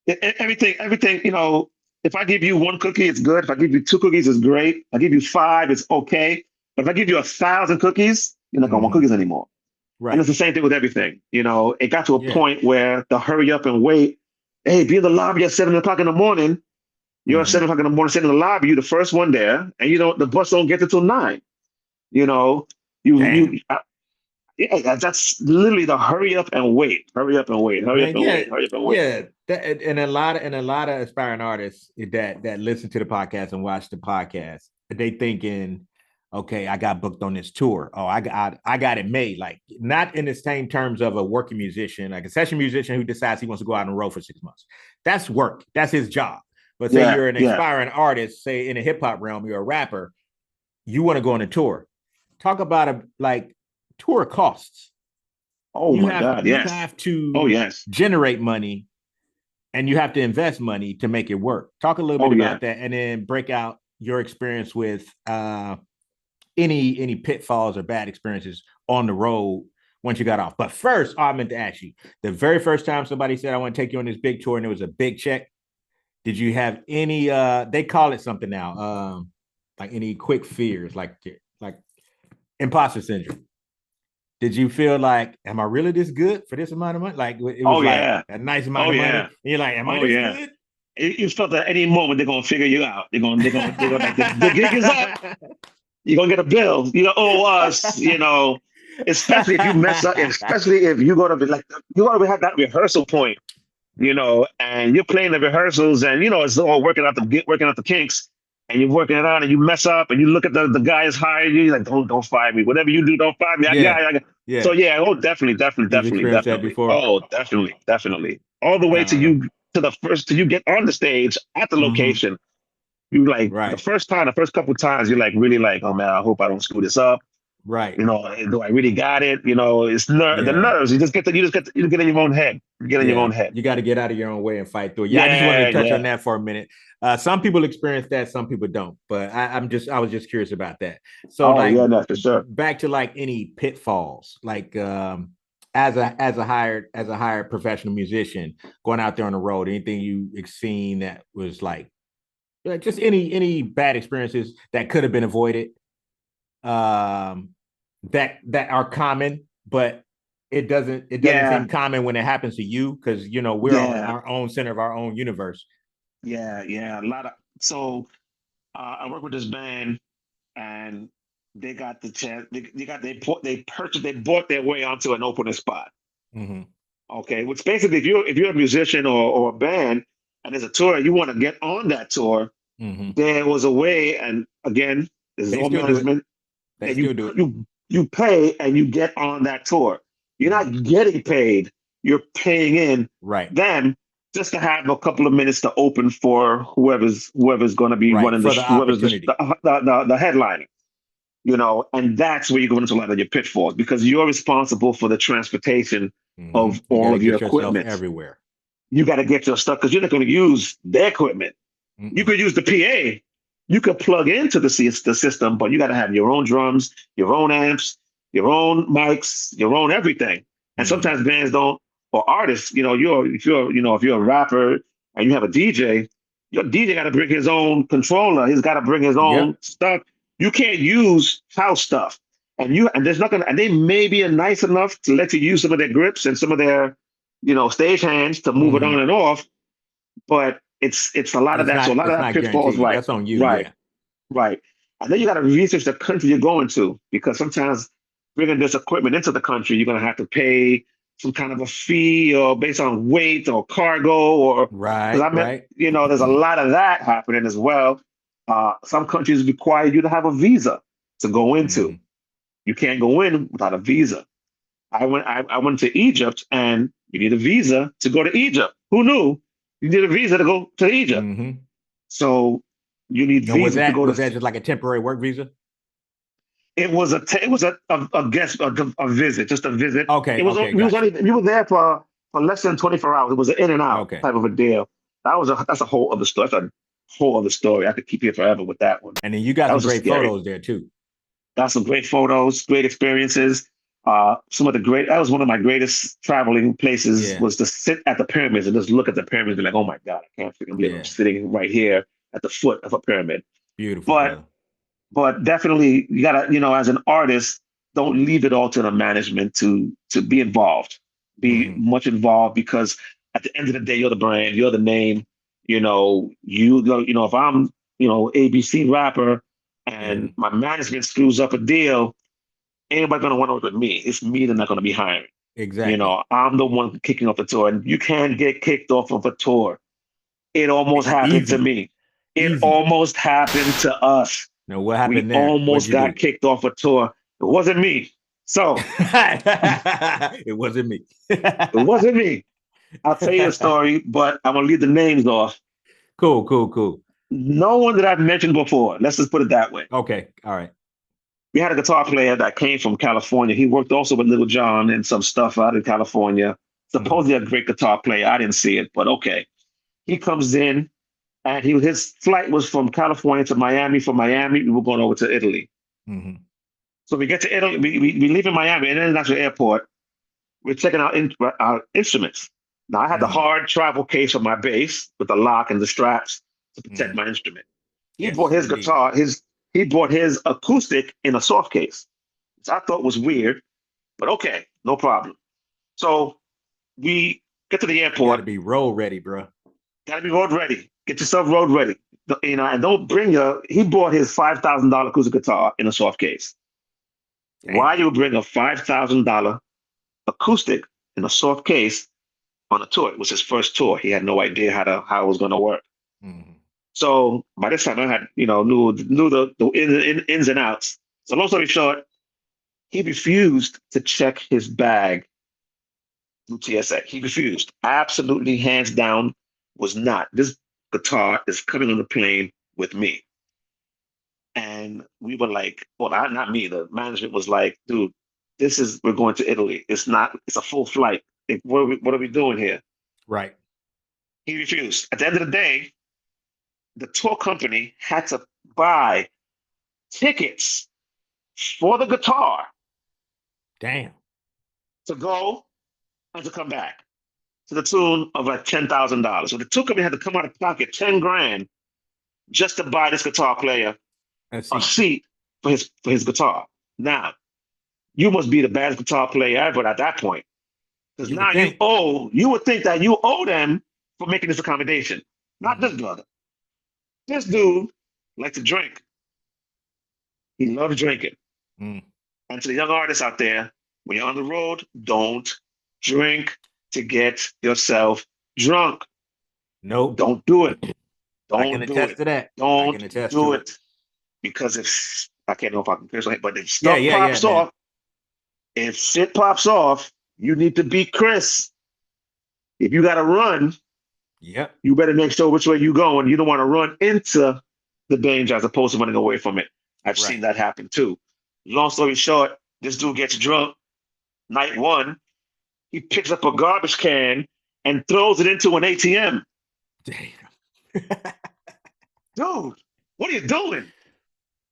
everything, if I give you one cookie, it's good. If I give you two cookies, it's great. If I give you five, it's okay. But if I give you 1,000 cookies, you're not gonna want
Mm-hmm.
cookies anymore. And
Right.
it's the same thing with everything. It got to a
Yeah.
point where the hurry up and wait. Hey, be in the lobby at 7 o'clock in the morning. You're at
Mm-hmm.
7 o'clock in the morning, sitting in the lobby. You're the first one there, and the bus don't get there till 9. You know,
Damn.
yeah, that's literally the hurry up and wait, hurry up and wait, hurry up
Man,
and
yeah,
wait, hurry up and wait.
yeah. And a lot of aspiring artists that listen to the podcast and watch the podcast, they thinking, okay, I got booked on this tour. Oh, I got it made. Like not in the same terms of a working musician, like a session musician who decides he wants to go out on the road for 6 months. That's work. That's his job. But say
Yeah,
you're an
yeah.
aspiring artist, say in a hip hop realm, you're a rapper, you want to go on a tour. Talk about like tour costs.
Oh
you
my
have
God,
you
yes.
have
Oh
to
yes.
generate money and you have to invest money to make it work. Talk a little bit
Oh yeah.
about that and then break out your experience with any pitfalls or bad experiences on the road once you got off. But first, I meant to ask you, the very first time somebody said I want to take you on this big tour and it was a big check, did you have any they call it something now, like any quick fears, like imposter syndrome? Did you feel like, am I really this good for this amount of money? Like it was
Oh
like
yeah.
a nice amount
Oh
of money. And
yeah.
you're like, am I
Oh
this
yeah.
good?
You felt that any moment they're gonna figure you out. They're gonna like the gig is up. You're gonna get a bill. You owe us. Especially if you mess up. Especially if you gotta be like you gotta have that rehearsal point. And you're playing the rehearsals, and it's all working out the kinks, and you're working it out, and you mess up, and you look at the guy is hired you. You're like, don't fire me. Whatever you do, don't fire me.
Yeah.
So
Yeah.
yeah, oh, definitely, definitely,
You've
definitely,
experienced that
definitely.
before.
Oh, definitely, definitely. All the way
Uh,
till you get on the stage at the
mm-hmm.
location. You like
Right.
the first couple times, you're like really like, oh man, I hope I don't screw this up.
Right.
You know, do I really got it? You know, it's the
Yeah.
nerves. You get in your own head. You get in your
Yeah.
own head.
You got to get out of your own way and fight through it. Yeah, I just wanted
Yeah,
to touch on
yeah.
that for a minute. Some people experience that, some people don't. But I was just curious about that. So
Oh
like
yeah, no, for sure.
back to like any pitfalls, like as a hired professional musician going out there on the road, anything you seen that was like just any bad experiences that could have been avoided, um, that are common, but it doesn't
Yeah,
seem common when it happens to you because we're on
yeah,
our own center of our own universe.
yeah. A lot of so I work with this band, and they got the chance. They bought their way onto an opening spot.
Mm-hmm.
Okay, which basically, if you're a musician or a band, and there's a tour, you want to get on that tour,
Mm-hmm.
there was a way, and again, this is
They
all
still do it.
management,
They
that
still do it.
you pay and you get on that tour. You're not
Mm-hmm.
getting paid. You're paying in
Right.
them just to have a couple of minutes to open for whoever's going to be
Right.
running
For the
whoever's
opportunity.
the headlining. You know, and that's where you go into a lot of your pitfalls because you're responsible for the transportation
Mm-hmm.
of
You got
all
to
of your
get yourself
equipment.
everywhere.
You got to get your stuff because you're not going to use their equipment. You
Mm-mm.
could use the PA. You could plug into the system, but you got to have your own drums, your own amps, your own mics, your own everything. And
Mm-hmm.
sometimes bands don't, or artists, if you're a rapper and you have a DJ, your DJ got to bring his own controller. He's got to bring his own
Yep.
stuff. You can't use house stuff. And there's not gonna, and they may be nice enough to let you use some of their grips and some of their, stage hands to move it
Mm-hmm.
on and off, but it's a lot of
It's
that. So a
not
lot of
it's
that
not
pitfalls,
guaranteed.
right,
That's on you.
right,
Yeah.
right. And then you got to research the country you're going to because sometimes bringing this equipment into the country, you're going to have to pay some kind of a fee or based on weight or cargo or because
Right.
I meant,
Right.
there's a lot of that happening as well. Some countries require you to have a visa to go into.
Mm-hmm.
You can't go in without a visa. I went to Egypt and you need a visa to go to Egypt. Who knew you need a visa to go to Egypt?
Mm-hmm.
So you need
And was
visa to
that
go
was
to.
that just like a temporary work visa?
It was a guest a visit, just a visit.
Okay.
It was
Okay.
we was
Gotcha.
only we were there for less than 24 hours. It was an in and out
Okay.
type of a deal. That's a whole other story. That's a whole other story. I could keep here forever with that one.
And then you got
That
some
was just
great
scary.
photos there too.
Got some great photos, great experiences. That was one of my greatest traveling places
Yeah.
was to sit at the pyramids and just look at the pyramids and be like, oh my God, I can't freaking believe I'm
Yeah.
sitting right here at the foot of a pyramid.
Beautiful,
But
brother.
but definitely you gotta, as an artist, don't leave it all to the management to be involved, be
Mm-hmm.
much involved because at the end of the day, you're the brand, you're the name. If I'm, ABC rapper and
Mm-hmm.
my management screws up a deal, anybody gonna want to work with me? It's me they're not gonna be hiring.
Exactly.
I'm the one kicking off the tour, and you can't get kicked off of a tour. It almost happened to
Easy.
me. It
Easy.
almost happened to us.
Now what
We
happened there? What'd
almost
you
got
do?
kicked off a tour. It wasn't me. So
It wasn't me.
it wasn't me. I'll tell you a story, but I'm gonna leave the names off.
Cool, cool, cool.
No one that I've mentioned before. Let's just put it that way.
Okay. All right.
We had a guitar player that came from California. He worked also with Little John and some stuff out in California.
Mm-hmm.
Supposedly a great guitar player. I didn't see it, but okay. He comes in and his flight was from California to Miami. From Miami, we were going over to Italy.
Mm-hmm.
So we get to Italy. We leave in Miami, and then international airport. We're checking out our instruments. Now I had the
Mm-hmm.
hard travel case for my bass with the lock and the straps to protect
Mm-hmm.
my instrument. He brought
Yes,
his
indeed.
guitar, he brought his acoustic in a soft case, which I thought was weird, but okay, no problem. So we get to the
You got to
airport.
be road ready, bro.
Gotta be road ready. Get yourself road ready. And don't bring your. He bought his $5,000 acoustic guitar in a soft case.
Damn.
Why you would bring a $5,000 acoustic in a soft case on a tour? It was his first tour. He had no idea how it was going to work.
Mm-hmm.
So by this time, I had knew the ins and outs. So long story short, he refused to check his bag through TSA. He refused. Absolutely, hands down, was not. This guitar is coming on the plane with me. And we were like, well, not me. The management was like, dude, we're going to Italy. It's a full flight. What are we doing here?
Right.
He refused. At the end of the day, the tour company had to buy tickets for the guitar
Damn.
to go and to come back to the tune of like $10,000. So the tour company had to come out of pocket 10 grand just to buy this guitar player
Let's
a
see.
seat for his guitar. Now, you must be the baddest guitar player ever at that point. Because
You
now
would think.
you would think that you owe them for making this accommodation. Not this brother. This dude liked to drink. He loved drinking.
Mm.
And to the young artists out there, when you're on the road, don't drink to get yourself drunk.
Nope.
Don't do it.
I can
Don't do
attest
it.
to that. I can
Don't
attest
do
to it.
it. Because if I can't know if I can curse on it, but if
Yeah,
stuff
yeah, yeah,
pops
man.
off, if shit pops off, you need to be Chris. If you got to run,
Yep.
you better make sure which way you going. You don't want to run into the danger as opposed to running away from it. I've seen
Right.
that happen too. Long story short, this dude gets drunk. Night one, he picks up a garbage can and throws it into an ATM.
Damn.
Dude, what are you doing?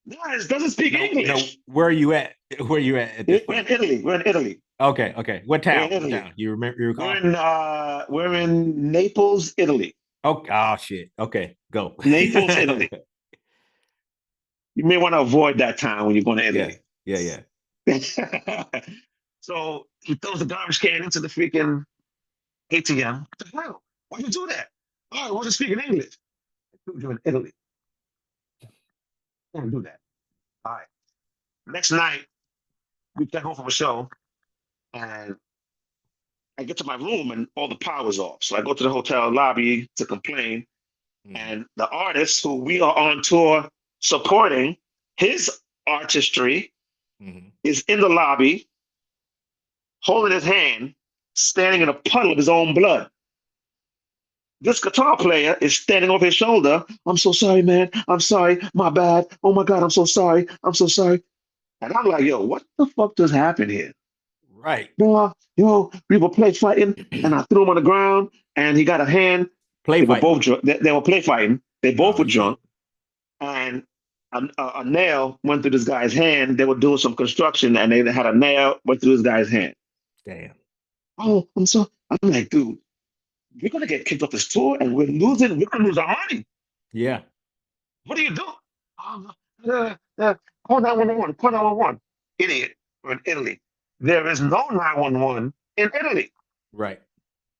Guys doesn't speak
No,
English.
where are you at? Where are you at this
We're in
point?
Italy. We're in Italy.
Okay, okay. What
We're
town?
in
What
Italy.
town? You remember? You recall?
We're in Naples, Italy.
Oh shit. Okay, go.
Naples, Italy. You may want to avoid that town when you're going to
Yeah,
Italy.
yeah, yeah.
So he throws the garbage can into the freaking ATM. What the hell? Why you do that? Oh, I wasn't speaking English. You're in Italy. Can't do that. All right. Next night, we get home from a show, and I get to my room, and all the power's off. So I go to the hotel lobby to complain, and the artist who we are on tour supporting, his artistry, is in the lobby, holding his hand, standing in a puddle of his own blood. This guitar player is standing over his shoulder. I'm so sorry, man. I'm sorry. My bad. Oh my God, I'm so sorry. I'm so sorry. And I'm like, yo, what the fuck just happened here?
Right.
We were play fighting, and I threw him on the ground, and he got a hand.
Play
They were
fighting.
both drunk. They were play fighting. They both
Oh
were drunk,
shit.
and a nail went through this guy's hand. They were doing some construction, and they had a nail went through this guy's hand.
Damn.
Oh, I'm like, dude, we're gonna get kicked off this tour, and we're gonna lose our money.
Yeah.
What are you doing? Call 911. Call 911. Idiot. We're in Italy. There is no 911 in Italy.
Right.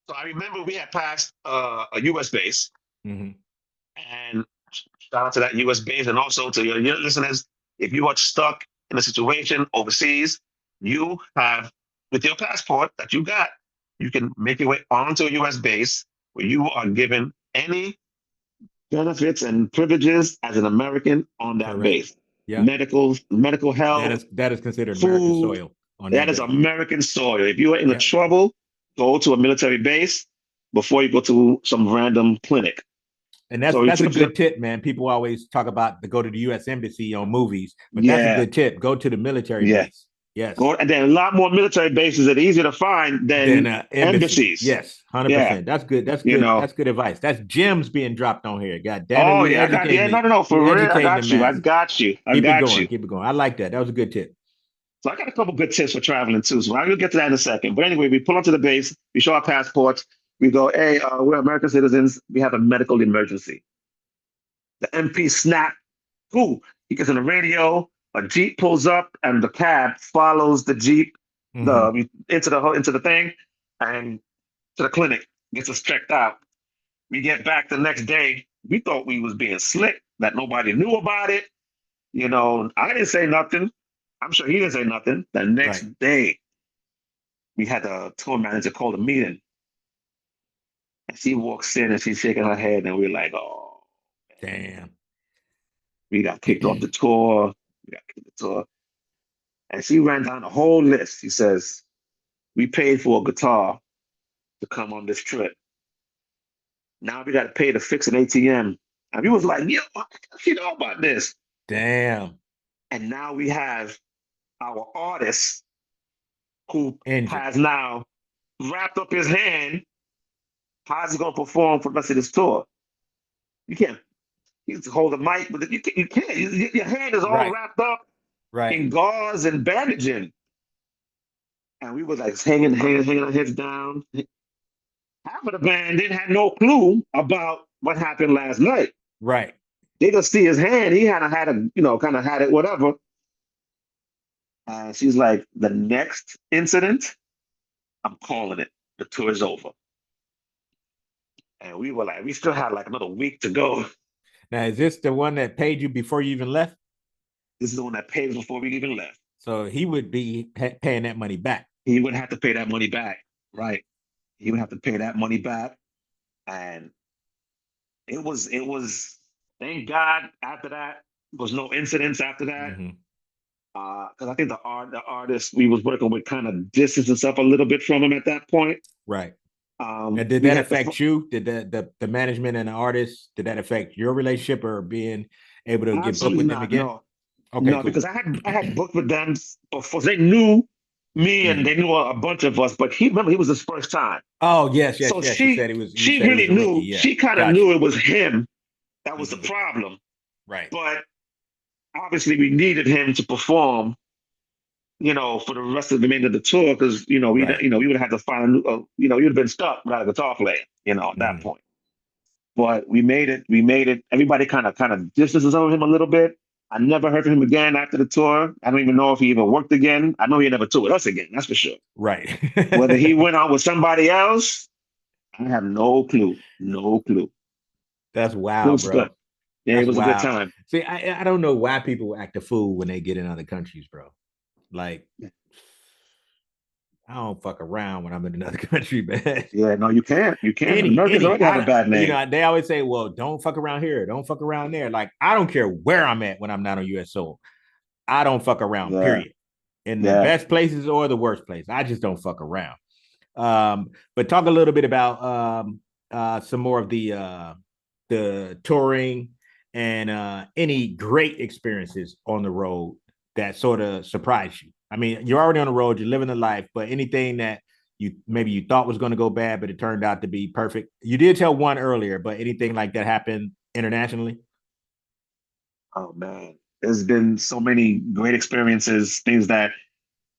So I remember we had passed a US base,
Mm-hmm.
and shout out to that US base, and also to your listeners. If you are stuck in a situation overseas, you have, with your passport that you got, you can make your way onto a US base where you are given any benefits and privileges as an American on that
Correct.
base.
Yeah.
Medical help,
That is considered American
food.
soil on
That
that
is
base.
American soil. If you are in a
Yeah.
trouble, go to a military base before you go to some random clinic.
And that's a good tip, man. People always talk about to go to the U.S. Embassy on movies, but that's a good tip. Go to the military base. Yes.
And then a lot more military bases that are easier to find than embassies.
Yes, 100%.
Yeah.
That's good. That's good. That's good advice. That's gems being dropped on here. God damn it.
Oh
We
yeah, no, for real. I got you. I got you.
Keep it going. I like that. That was a good tip.
So I got a couple good tips for traveling too. So I'm gonna get to that in a second. But anyway, we pull up to the base, we show our passports, we go, hey, we're American citizens, we have a medical emergency. The MP snap, ooh, he gets on the radio, a Jeep pulls up, and the cab follows the Jeep into the thing and to the clinic, gets us checked out. We get back the next day. We thought we was being slick, that nobody knew about it. I didn't say nothing. I'm sure he didn't say nothing. The next day, we had the tour manager call a meeting. And she walks in and she's shaking her head, and we're like, oh,
damn.
We got kicked off the tour. And she ran down a whole list. She says, we paid for a guitar to come on this trip. Now we got to pay to fix an ATM. And we was like, yo, how you know about this?
Damn.
And now we have our artist who
Injured.
has now wrapped up his hand. How's he going to perform for the rest of this tour? You can't. You can hold the mic, but you can't. Your hand is all
Right.
wrapped up
Right.
in gauze and bandaging. And we were like hanging our heads down. Half of the band didn't have no clue about what happened last night.
Right.
They just see his hand. He had kind of had it, whatever. And she's like, the next incident, I'm calling it. The tour is over. And we were like, we still had like another week to go.
Now, is this the one that paid you before you even left?
This is the one that paid us before we even left.
So he would be paying that money back.
He would have to pay that money back. Right. He would have to pay that money back. And it was, thank God after that, there was no incidents after that.
Mm-hmm.
Because I think the artist we was working with kind of distanced himself a little bit from him at that point.
Right. And did that affect you? Did the management and the artist, did that affect your relationship or being able to get booked with them again?
No.
Okay,
no,
cool.
Because I had booked with them before. They knew me and they knew a bunch of us, but he was his first time.
Oh, yes.
So
She said he was.
She really knew. Yeah. She kind of knew it was him that was the problem.
Right.
But obviously, we needed him to perform, for the rest of the remainder of the tour, because we would have had to find a new, you would have been stuck without a guitar player, at that point. But we made it. Everybody kind of distances over him a little bit. I never heard from him again after the tour. I don't even know if he even worked again. I know he never toured with us again. That's for sure.
Right.
Whether he went on with somebody else, I have no clue. No clue.
That's wild, bro.
Good. Yeah, it was a good time.
See, I don't know why people act a fool when they get in other countries, bro. Like, I don't fuck around when I'm in another country, man.
Yeah, no, you can't. You can't. Americans already have a bad name.
They always say, well, don't fuck around here. Don't fuck around there. Like, I don't care where I'm at when I'm not on U.S. soil. I don't fuck around, period. In the best places or the worst place. I just don't fuck around. But talk a little bit about some more of the touring and any great experiences on the road that sort of surprised you. I mean, you're already on the road, you're living the life, but anything that you thought was going to go bad, but it turned out to be perfect. You did tell one earlier, but anything like that happened internationally?
Oh man, there's been so many great experiences, things that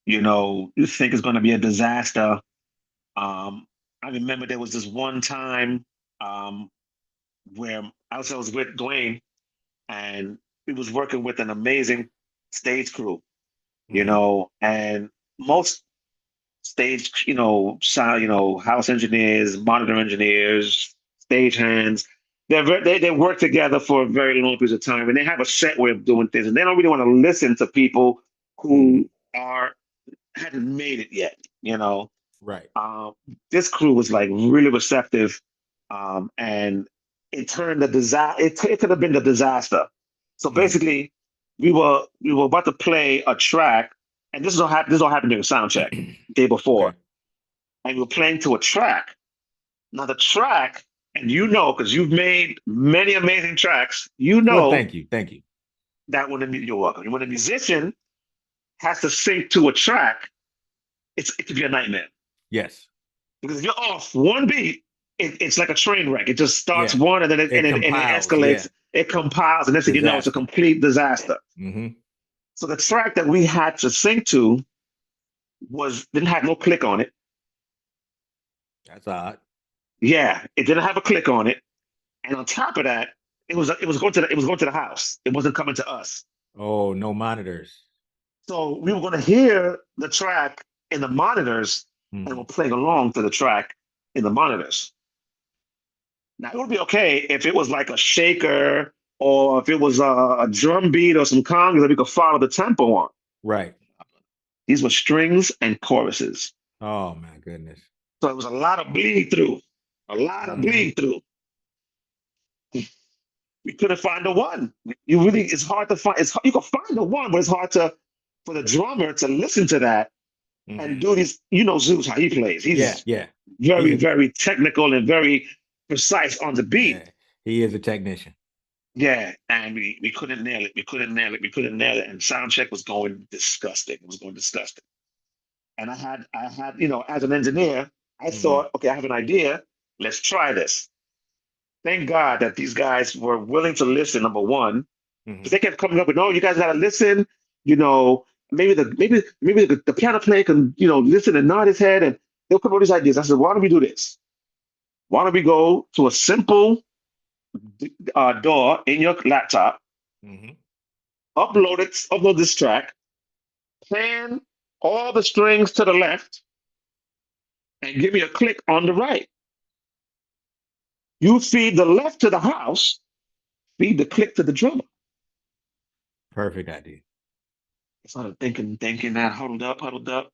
you think is going to be a disaster. I remember there was this one time where I was with Dwayne, and we was working with an amazing stage crew, and most stage, sound, house engineers, monitor engineers, stage hands, they work together for a very long period of time, and they have a set way of doing things, and they don't really want to listen to people who hadn't made it yet,
Right.
This crew was like really receptive, and it turned the disaster. It could have been the disaster. So basically, we were about to play a track, and this all happened during sound check day before, and we were playing to a track. Now the track, and because you've made many amazing tracks,
Well, thank you.
That you're welcome. When a musician has to sync to a track, it could be a nightmare.
Yes.
Because if you're off one beat, it's like a train wreck. It just starts one and then it escalates. Yeah. It compiles, and next thing you know, it's a complete disaster.
Mm-hmm.
So the track that we had to sync to didn't have no click on it.
That's odd.
Yeah, it didn't have a click on it, and on top of that, it was going to the house. It wasn't coming to us.
Oh, no monitors.
So we were going to hear the track in the monitors, and we're playing along to the track in the monitors. Now, it would be okay if it was like a shaker or if it was a drum beat or some congas that we could follow the tempo on.
Right.
These were strings and choruses.
Oh, my goodness.
So it was a lot of bleed through. We couldn't find the one. It's hard to find. You can find the one, but it's hard for the drummer to listen to that and do these. Zeus, how he plays. He's very, very technical and very precise on the beat.
Yeah, he is a technician.
Yeah, and we couldn't nail it. We couldn't nail it. We couldn't nail it. And sound check was going disgusting. It was going disgusting. And I had, as an engineer, I
Mm-hmm.
thought, okay, I have an idea. Let's try this. Thank God that these guys were willing to listen, number one, because
Mm-hmm.
they kept coming up with, no, you guys gotta listen, you know, maybe the piano player can, listen and nod his head and they'll come up with these ideas. I said, why don't we do this? Why don't we go to a simple DAW in your laptop,
Mm-hmm.
upload this track, pan all the strings to the left, and give me a click on the right. You feed the left to the house, feed the click to the drummer.
Perfect idea.
I started thinking that huddled up.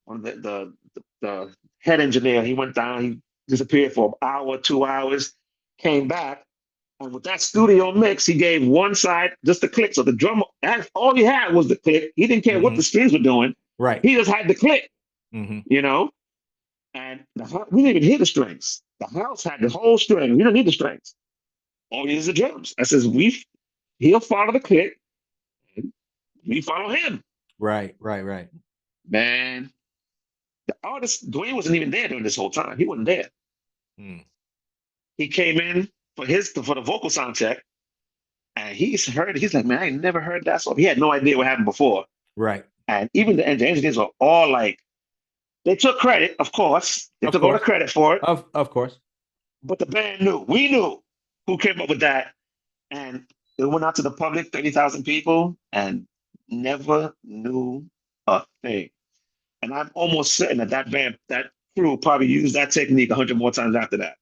One of the head engineer, he went down, he disappeared for an hour, 2 hours, came back, and with that studio mix, he gave one side just the click. So the drummer, all he had was the click. He didn't care what
Mm-hmm.
the strings were doing.
Right.
He just had the click,
Mm-hmm.
you know. And we didn't even hear the strings. The house had the whole string. We don't need the strings. All we need is the drums. I says he'll follow the click, and we follow him.
Right. Right. Right.
Man, the artist Dwayne wasn't even there during this whole time. He wasn't there.
Mm.
He came in for the vocal sound check, and he's like, man, I ain't never heard that song. He had no idea what happened before.
Right.
And even the engineers were all like, they took credit, of course. They
Of
took all the
course.
credit for it,
Of course.
but the band knew. We knew who came up with that. And it went out to the public, 30,000 people, and never knew a thing. And I'm almost certain that crew probably used that technique 100 more times after that.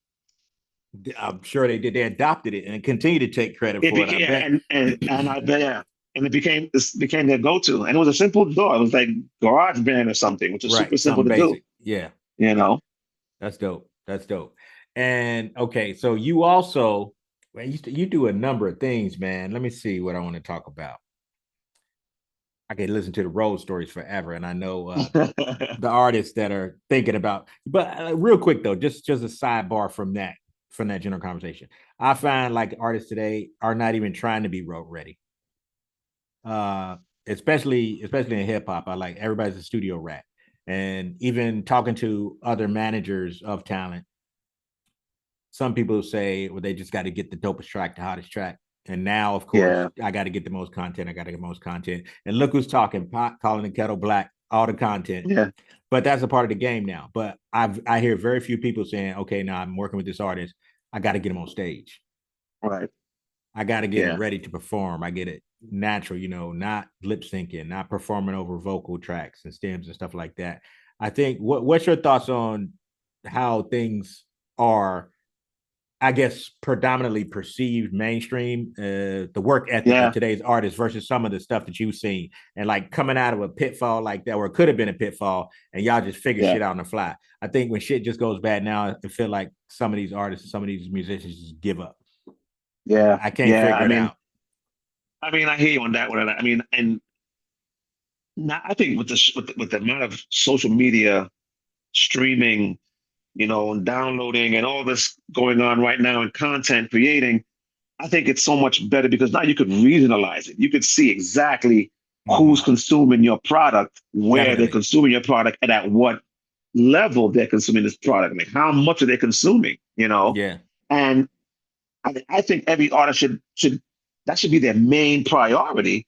I'm sure they did. They adopted it and continue to take credit
It
for it. I
became
bet.
and I bet yeah. And it became their go-to. And it was a simple door. It was like GarageBand or something, which is super
Right.
simple
Something
to do,
basic. Yeah.
you know?
That's dope. That's dope. And okay, so you also, well, you do a number of things, man. Let me see what I want to talk about. I could listen to the road stories forever, and I know the artists that are thinking about. But real quick though, just a sidebar from that general conversation. I find like artists today are not even trying to be road ready. Uh, especially in hip hop. I like everybody's a studio rat, and even talking to other managers of talent, some people say, well, they just got to get the dopest track, the hottest track. And now, of course,
Yeah,
I got to get the most content. I got to get the most content. And look who's talking, pot, calling the kettle black, all the content.
yeah,
But that's a part of the game now. But I hear very few people saying, okay, now I'm working with this artist. I got to get him on stage.
right.
I got to get him
Yeah,
ready to perform. I get it natural, not lip syncing, not performing over vocal tracks and stems and stuff like that. I think what's your thoughts on how things are, I guess, predominantly perceived mainstream, the work ethic of
yeah,
today's artists versus some of the stuff that you've seen, and like coming out of a pitfall like that, or it could have been a pitfall, and y'all just figure
yeah,
shit out on the fly. I think when shit just goes bad now, I feel like some of these artists, some of these musicians just give up.
yeah,
I can't
yeah.
figure it out.
I hear you on that one. I mean, and now I think with the amount of social media streaming, and downloading and all this going on right now and content creating, I think it's so much better because now you could regionalize it. You could see exactly who's
Mm-hmm.
consuming your product, where they're
Definitely.
consuming your product, and at what level they're consuming this product. Like how much are they consuming.
Yeah.
And I think every artist should that should be their main priority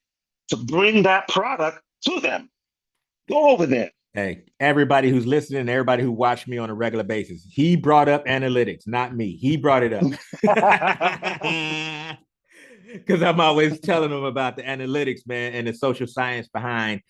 to bring that product to them. Go over there.
Hey, everybody who's listening, everybody who watched me on a regular basis, he brought up analytics, not me. He brought it up. Because I'm always telling them about the analytics, man, and the social science behind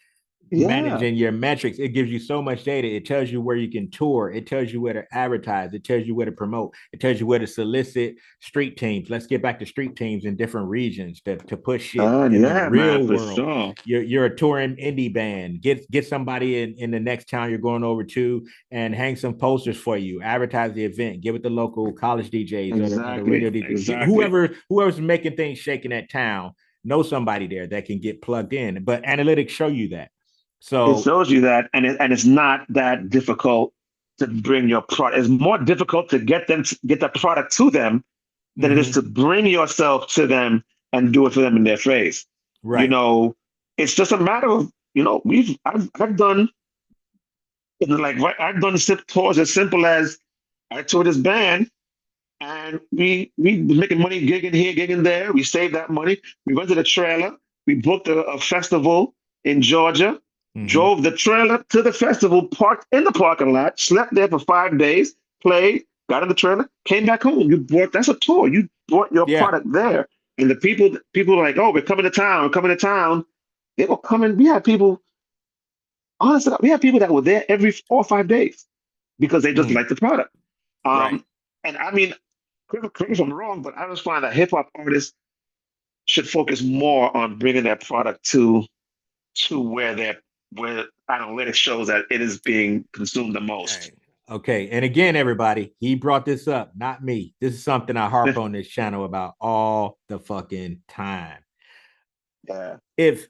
Yeah.
managing your metrics. It gives you so much data. It tells you where you can tour. It tells you where to advertise. It tells you where to promote. It tells you where to solicit street teams. Let's get back to street teams in different regions to push shit in the
Yeah, man,
real
for
world.
sure.
You're a touring indie band. Get somebody in the next town you're going over to and hang some posters for you. Advertise the event. Give it the local college DJs or the radio
Exactly.
DJs.
Exactly.
Whoever's making things shake in that town. Know somebody there that can get plugged in. But analytics show you that.
It
So
shows you that, and it's not that difficult to bring your product. It's more difficult to get the product to them than it is to bring yourself to them and do it for them in their face. You
Right.
know, it's just a matter of, I've done, I've done tours as simple as I toured this band and we were making money gigging here, gigging there. We saved that money. We rented a trailer. We booked a festival in Georgia,
Hmm.
drove the trailer to the festival, parked in the parking lot, slept there for 5 days, played, got in the trailer, came back home. That's a tour. You brought your
Yeah.
product there. And the people were like, oh, we're coming to town, we're coming to town. They were coming. We had people, honestly, we had people that were there every 4 or 5 days because they just
Mm.
liked the product.
Right.
And I mean, correct me if I'm wrong, but I just find that hip hop artists should focus more on bringing their product to where analytics shows that it is being consumed the most.
Hey. Okay. And again, everybody, he brought this up, not me. This is something I harp on this channel about all the fucking time.
Yeah,
If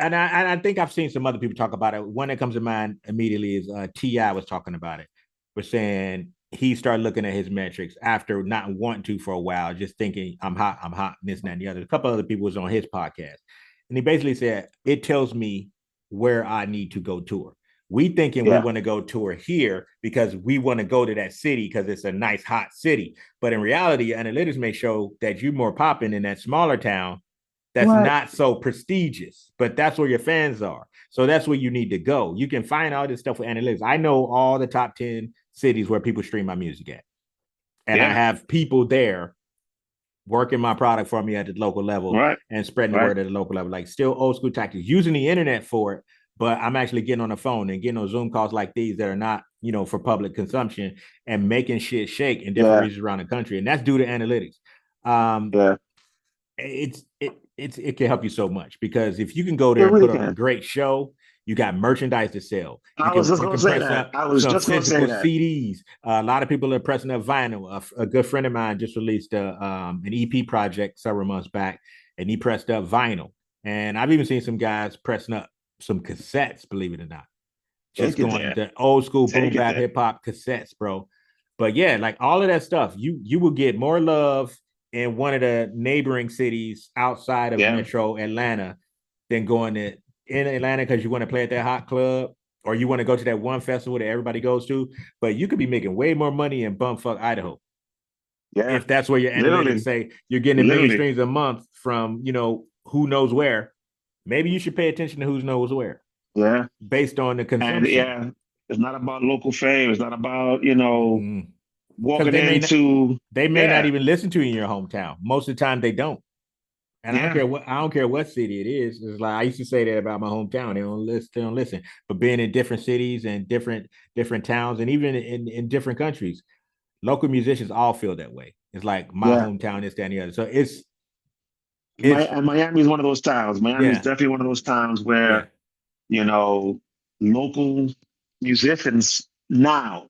and I think I've seen some other people talk about it. One that comes to mind immediately is Ti was talking about it. We're saying he started looking at his metrics after not wanting to for a while, just thinking I'm hot, and this and that and the other. A couple other people was on his podcast, and he basically said it tells me where I need to go tour. We thinking we
yeah,
want to go tour here because we want to go to that city because it's a nice hot city. But in reality, analytics may show that you're more popping in that smaller town that's
what?
not so prestigious, but that's where your fans are. So that's where you need to go. You can find all this stuff with analytics. I know all the top 10 cities where people stream my music at. And I
Yeah,
have people there working my product for me at the local level
right,
and spreading the
right.
word at the local level. Like still old school tactics, using the internet for it, but I'm actually getting on the phone and getting on Zoom calls like these that are not, for public consumption and making shit shake in different
Yeah,
regions around the country. And that's due to analytics. Um,
yeah.
it can help you so much because if you can go
It
there and
really
put on a
can.
great show, you got merchandise to sell. You
I was
can
just
you
gonna
can
say
press
that.
up
I was
some
just gonna say
physical
that.
CDs. A lot of people are pressing up vinyl. A good friend of mine just released an EP project several months back, and he pressed up vinyl. And I've even seen some guys pressing up some cassettes, believe it or not, just
Take it
going
there.
the old school boom
Take it
bap
there.
hip hop cassettes, bro. But yeah, like all of that stuff, you will get more love in one of the neighboring cities outside of
Yeah,
Metro Atlanta than going to in Atlanta because you want to play at that hot club or you want to go to that one festival that everybody goes to. But you could be making way more money in bumfuck Idaho
yeah.
if that's where your analytics
Literally,
say you're getting a million
literally.
streams a month from who knows where. Maybe you should pay attention to who knows where
Yeah.
based on the
And
consumption.
yeah, it's not about local fame. It's not about,
Mm-hmm. Because
walking into,
they may not
yeah,
even listen to you in your hometown. Most of the time they don't. And
yeah,
I don't care what city it is. It's like I used to say that about my hometown. They don't listen. But being in different cities and different towns and even in different countries, local musicians all feel that way. It's like my
yeah.
hometown, this, that, and the other. So it's
And Miami is one of those towns. Miami is
yeah,
definitely one of those towns
yeah.
where, you know, local musicians now,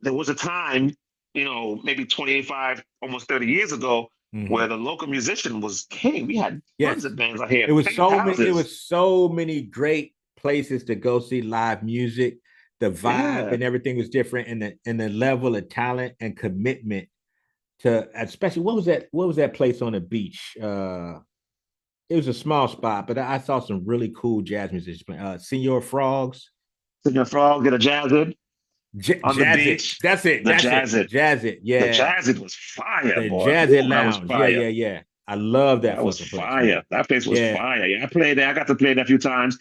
there was a time, maybe 25, almost 30 years ago,
Mm-hmm.
where the local musician was king. We had tons
Yes.
of bands out here,
It was
packed
so many, it
houses.
was so many great places to go see live music. The vibe
Yeah.
and everything was different and the level of talent and commitment to especially what was that place on the beach? It was a small spot, but I saw some really cool jazz musicians playing. Senor Frogs,
Sitting a frog, get a jazzed on the
Jazz It.
beach.
That's it.
The
That's it.
jazzed.
Jazz It.
The
Yeah.
jazzed was fire,
The
boy.
Jazz It
Ooh, that was
Lounge. Yeah,
fire.
yeah, yeah. I love that
That was
fucking place, man.
fire. That place was
Yeah.
fire. Yeah, I played there. I got to play there a few times.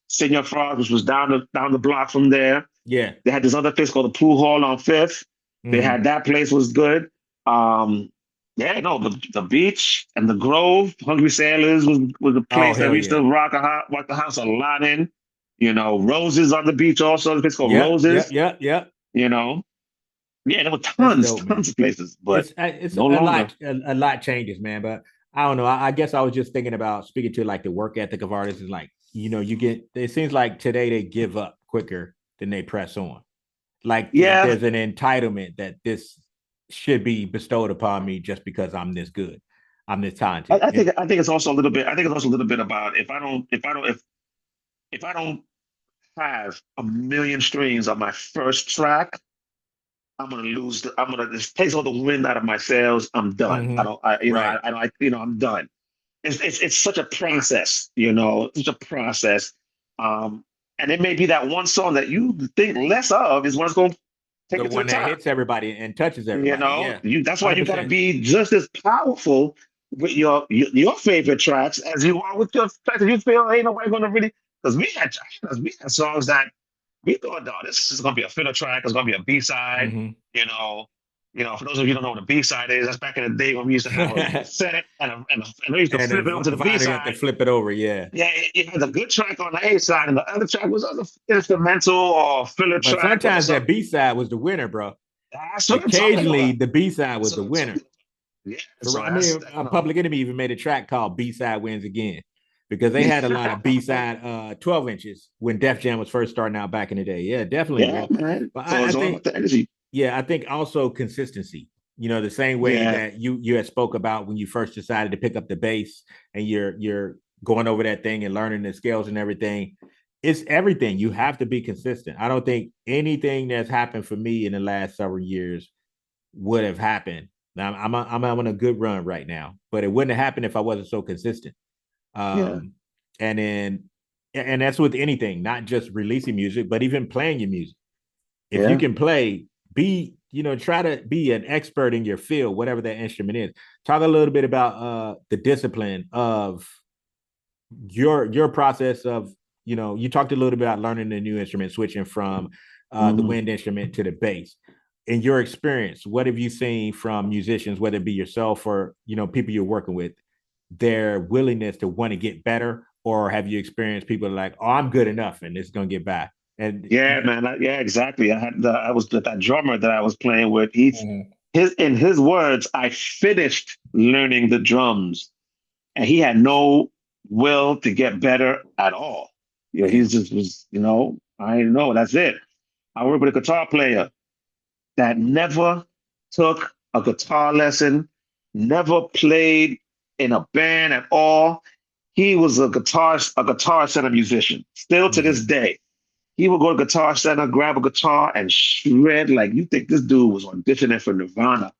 Senior Frogs, which was down the block from there.
Yeah.
They had this other place called the Pool Hall on Fifth. They
Mm-hmm.
had that place was good. Yeah, no, the beach and the Grove, Hungry Sailors was a
Oh,
place that
hell
we used
yeah.
to rock the house a lot in. Roses on the beach also. A place called
Yep, yep,
Roses.
yep, yep.
You know, yeah, there were
That's
tons,
dope, man.
tons of places, but
It's
no
a
longer.
lot a lot changes, man. But I don't know. I guess I was just thinking about speaking to like the work ethic of artists is like, you get it seems like today they give up quicker than they press on. Like
Yeah,
there's an entitlement that this should be bestowed upon me just because I'm this good. I'm this talented.
I think it's also a little bit. I think it's also a little bit about if I don't have a million streams on my first track, I'm gonna lose. I'm gonna this takes all the wind out of my sails. I'm done. I
Mhm.
don't. I you know.
Right.
I don't. I'm done. It's such a process. Such a process. Um, and it may be that one song that you think less of is what's going to take
The
it to the
one that
top.
hits everybody and touches everybody. Yeah.
That's why you got to
100%.
be just as powerful with your favorite tracks as you are with your tracks that you feel ain't nobody going to really. Because we had songs that we thought, no, this is gonna be a filler track. It's gonna be a B side.
Mhm.
You know, for those of you who don't know what a B side is, that's back in the day when we used to have a cassette and we used to
And the
flip it onto the B
vinyl, you have to
side.
flip it over. Yeah.
Yeah, it had a good track on the A side, and the other track was other instrumental or filler
But
track or
sometimes
something.
that B side was the winner, bro.
That's what I'm talking
Occasionally,
about.
the B side was
That's
the
what I'm talking
winner.
about. Yeah,
So,
so
I
that's
mean, Public Enemy even made a track called B Side Wins Again because they had a lot of B side 12 inches when Def Jam was first starting out back in the day. Yeah, definitely,
yeah,
bro.
man.
But
So
I
it's all
think,
about the energy.
yeah, I think also consistency. The same way
Yeah,
that you had spoke about when you first decided to pick up the bass and you're going over that thing and learning the scales and everything. It's everything. You have to be consistent. I don't think anything that's happened for me in the last several years would have happened. Now I'm on a good run right now, but it wouldn't have happened if I wasn't so consistent.
yeah,
Um, and then and that's with anything, not just releasing music, but even playing your music. If you
yeah.
can play, try to be an expert in your field, whatever that instrument is. Talk a little bit about the discipline of your process of, you talked a little bit about learning a new instrument, switching from the
Mhm.
wind instrument to the bass. In your experience, what have you seen from musicians, whether it be yourself or people you're working with, their willingness to want to get better, or have you experienced people like, oh, I'm good enough and it's gonna get by? And
Yeah, man. Yeah, exactly. I was that drummer that I was playing with.
Mhm.
In his words, I finished learning the drums, and he had no will to get better at all. He
Damn.
just was, I know that's it. I work with a guitar player that never took a guitar lesson, never played in a band at all. He was a guitar center musician, still to this
Mhm.
day. He would go to Guitar Center, grab a guitar, and shred like you think this dude was auditioning for Nirvana.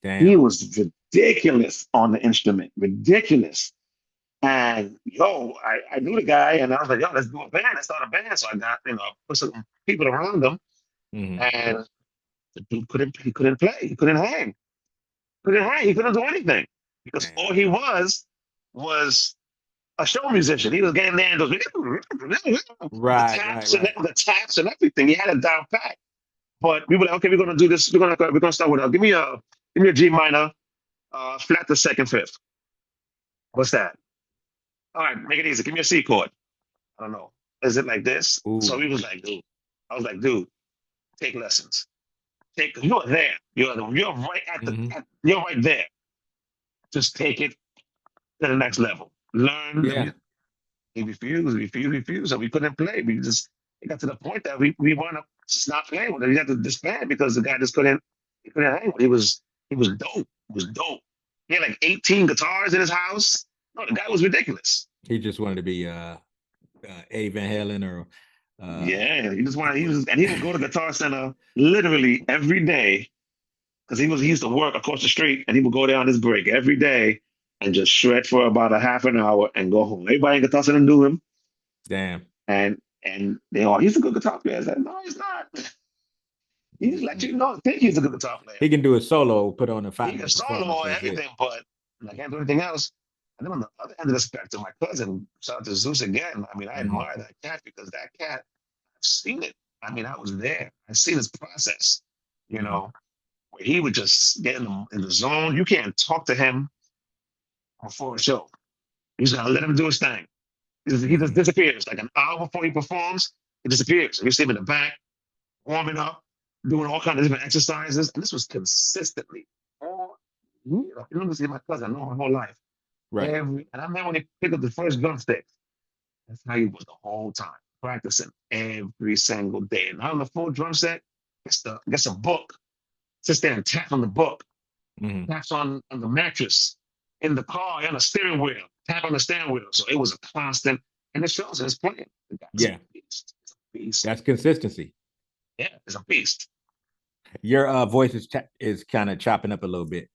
He
Damn.
was ridiculous on the instrument, ridiculous. And I knew the guy, and I was like, yo, let's do a band. Let's start a band. So I got, put some people around him,
Mhm.
and the dude he couldn't play, he couldn't hang, he couldn't do anything because
Damn.
all he was a show musician. He was getting there and those the
Right, right,
taps and
right.
the taps and everything. He had it down pat. But we were like, okay, we're gonna do this. We're gonna start with give me a G minor, flat to second fifth. What's that? All right, make it easy. Give me a C chord. I don't know. Is it like this? So
Ooh.
he was like, dude. I was like, dude, take lessons. You're there. You're right
Mhm.
you're right there. Just take it to the next level.
Yeah.
Learn. He refused, and we couldn't play. It got to the point that we wound up just not playing with him. We had to disband because the guy just couldn't hang. He was dope. He was dope. He had like 18 guitars in his house. No, the guy was ridiculous.
He just wanted to be Eddie Van Halen or uh
Yeah, he would go to Guitar Center literally every day because he used to work across the street, and he would go there on his break every day and just shred for about a half an hour and go home. Everybody in Guitar Center knew him,
damn.
and they all, he's a good guitar player. I said, no, he's not. He just let you know, think he's a good guitar player.
He can do a solo, put on a
He
5 minute
can solo
performance.
or
That's it.
everything, but I can't do anything else. And then on the other end of the spectrum, my cousin, shout out to Zeus again. I mean, I
Mhm.
admire that cat because that cat, I've seen it. I mean, I was there. I've seen his process, you
Mhm.
know, where he would just get in the zone. You can't talk to him before a show. You just gotta let him do his thing. He just
Mhm.
disappears. Like an hour before he performs, he disappears. You see him in the back, warming up, doing all kinds of different exercises. And this was consistently all year. You know, this is my cousin, I know my whole life.
Right.
And I remember when he picked up the first drumsticks. That's how he was the whole time, practicing every single day. And not on the full drum set, gets a book, sits there and taps on the book,
Mhm.
taps on the mattress, in the car, on the steering wheel, tap on the steering wheel. So it was a constant, and it shows in his playing. The guy's a
Yeah.
beast. It's a beast.
That's consistency.
Yeah, it's a beast.
Your voice is kind of chopping up a little bit.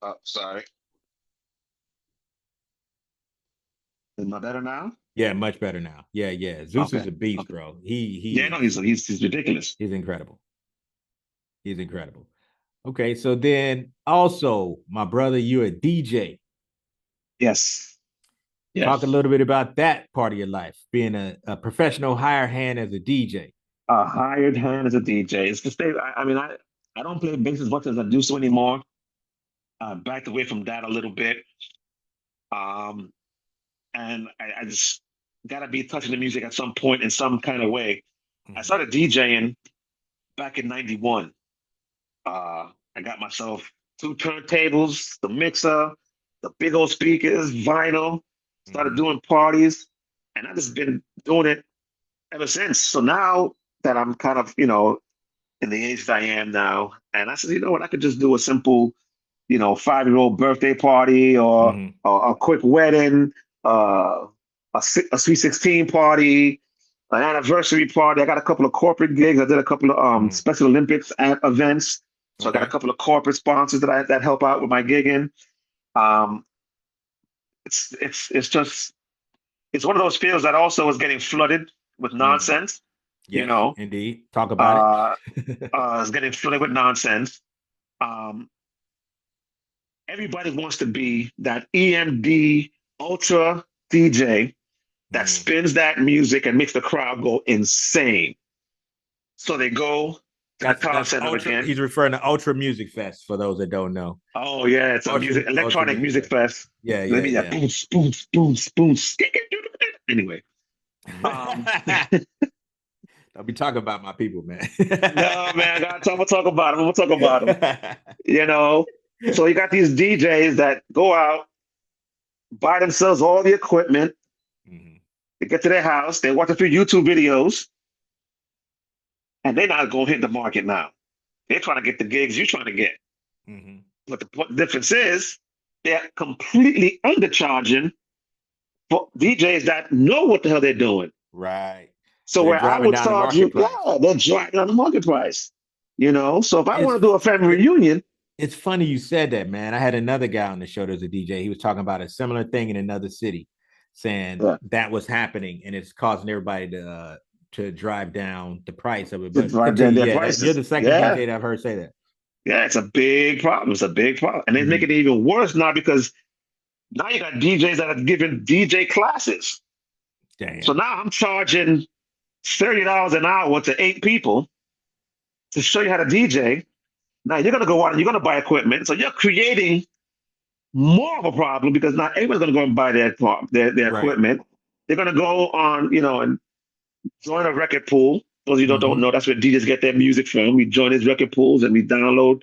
Oh, sorry. Is my better now?
Yeah, much better now. Yeah, yeah. Zeus is
Okay.
a beast,
Okay.
bro. He
Yeah, no,
is
he's ridiculous.
he's incredible. He's incredible. Okay, so then also, my brother, you're a DJ.
Yes.
Talk a
Yes.
little bit about that part of your life, being a professional hired hand as a DJ.
A hired hand as a DJ. It's to stay. I mean, I don't play bass as much as I do so anymore. Backed away from that a little bit. Um, and I just gotta be touching the music at some point in some kind of way. I
Mhm.
started DJing back in '91. I got myself two turntables, the mixer, the big old speakers, vinyl. Started
Mhm.
doing parties, and I've just been doing it ever since. So now that I'm kind of, in the age that I am now, and I said, you know what, I could just do a simple, 5-year-old birthday party or
Mhm.
a quick wedding, uh, a sweet 16 party, an anniversary party. I got a couple of corporate gigs. I did a couple of
Mhm.
Special Olympics events. So I got a
Okay.
couple of corporate sponsors that help out with my gigging. Um, it's just it's one of those fields that also is getting flooded with
Mhm.
nonsense. You
Yes,
know,
indeed. Talk about
uh,
it.
is getting flooded with nonsense. Um, Everybody wants to be that EMD ultra DJ that
Mhm.
spins that music and makes the crowd go insane. So they go to the call
That's
center
ultra.
again.
He's referring to Ultra Music Fest for those that don't know.
Oh yeah, it's a
Ultra
electronic
Music
music
Fest.
fest.
Yeah,
Let
yeah,
me
yeah.
boom, boom, boom, boom. Anyway, um,
Don't be talking about my people, man.
no man, I'm gonna talk about them. I'm gonna talk about them. You know, so you got these DJs that go out, buy themselves all the equipment.
Mhm.
They get to their house, they watch a few YouTube videos, and they're not gonna hit the market now. They're trying to get the gigs you're trying to get.
Mhm.
But the difference is they're completely undercharging for DJs that know what the hell they're doing.
Right.
So
So they're
where I
driving
would
down the
charge
market
you,
price.
yeah, they're driving on the market price. So if I want
It's
to do a family
it,
reunion,
it's funny you said that, man. I had another guy on the show that's a DJ. He was talking about a similar thing in another city, saying
yeah,
that was happening and it's causing everybody to drive down the price of it.
to
But
drive down
continue.
their
Yeah, you're
prices.
the second
Yeah,
DJ that I've heard say that.
yeah, it's a big problem. It's a big problem. And they make
Mhm.
it even worse now because now you got DJs that are giving DJ classes. So
Damn.
now I'm charging $30 an hour to 8 people to show you how to DJ. Now you're gonna go out and you're gonna buy equipment. So you're creating more of a problem because not everyone's gonna go and buy their
Right.
equipment. They're gonna go on, and join a record pool. Those of you that don't
Mm-hmm.
know, that's where DJs get their music from. We join these record pools and we download.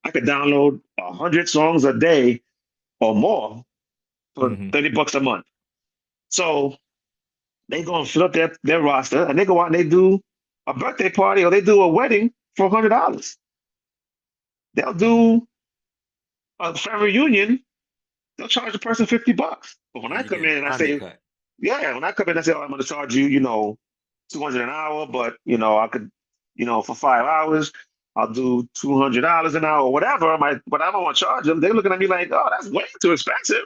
I could download 100 songs a day or more for
Mm-hmm.
$30 a month. So they go and fill up their roster and they go out and they do a birthday party or they do a wedding for $100. They'll do a family reunion. They'll charge the person $50. But when
And
I
you
come
get
in and I say,
undercut.
yeah, when I come in and I say, oh, I'm going to charge you, 200 an hour, but I could, for 5 hours, I'll do $200 an hour or whatever. Whatever I want to charge them, they're looking at me like, oh, that's way too expensive.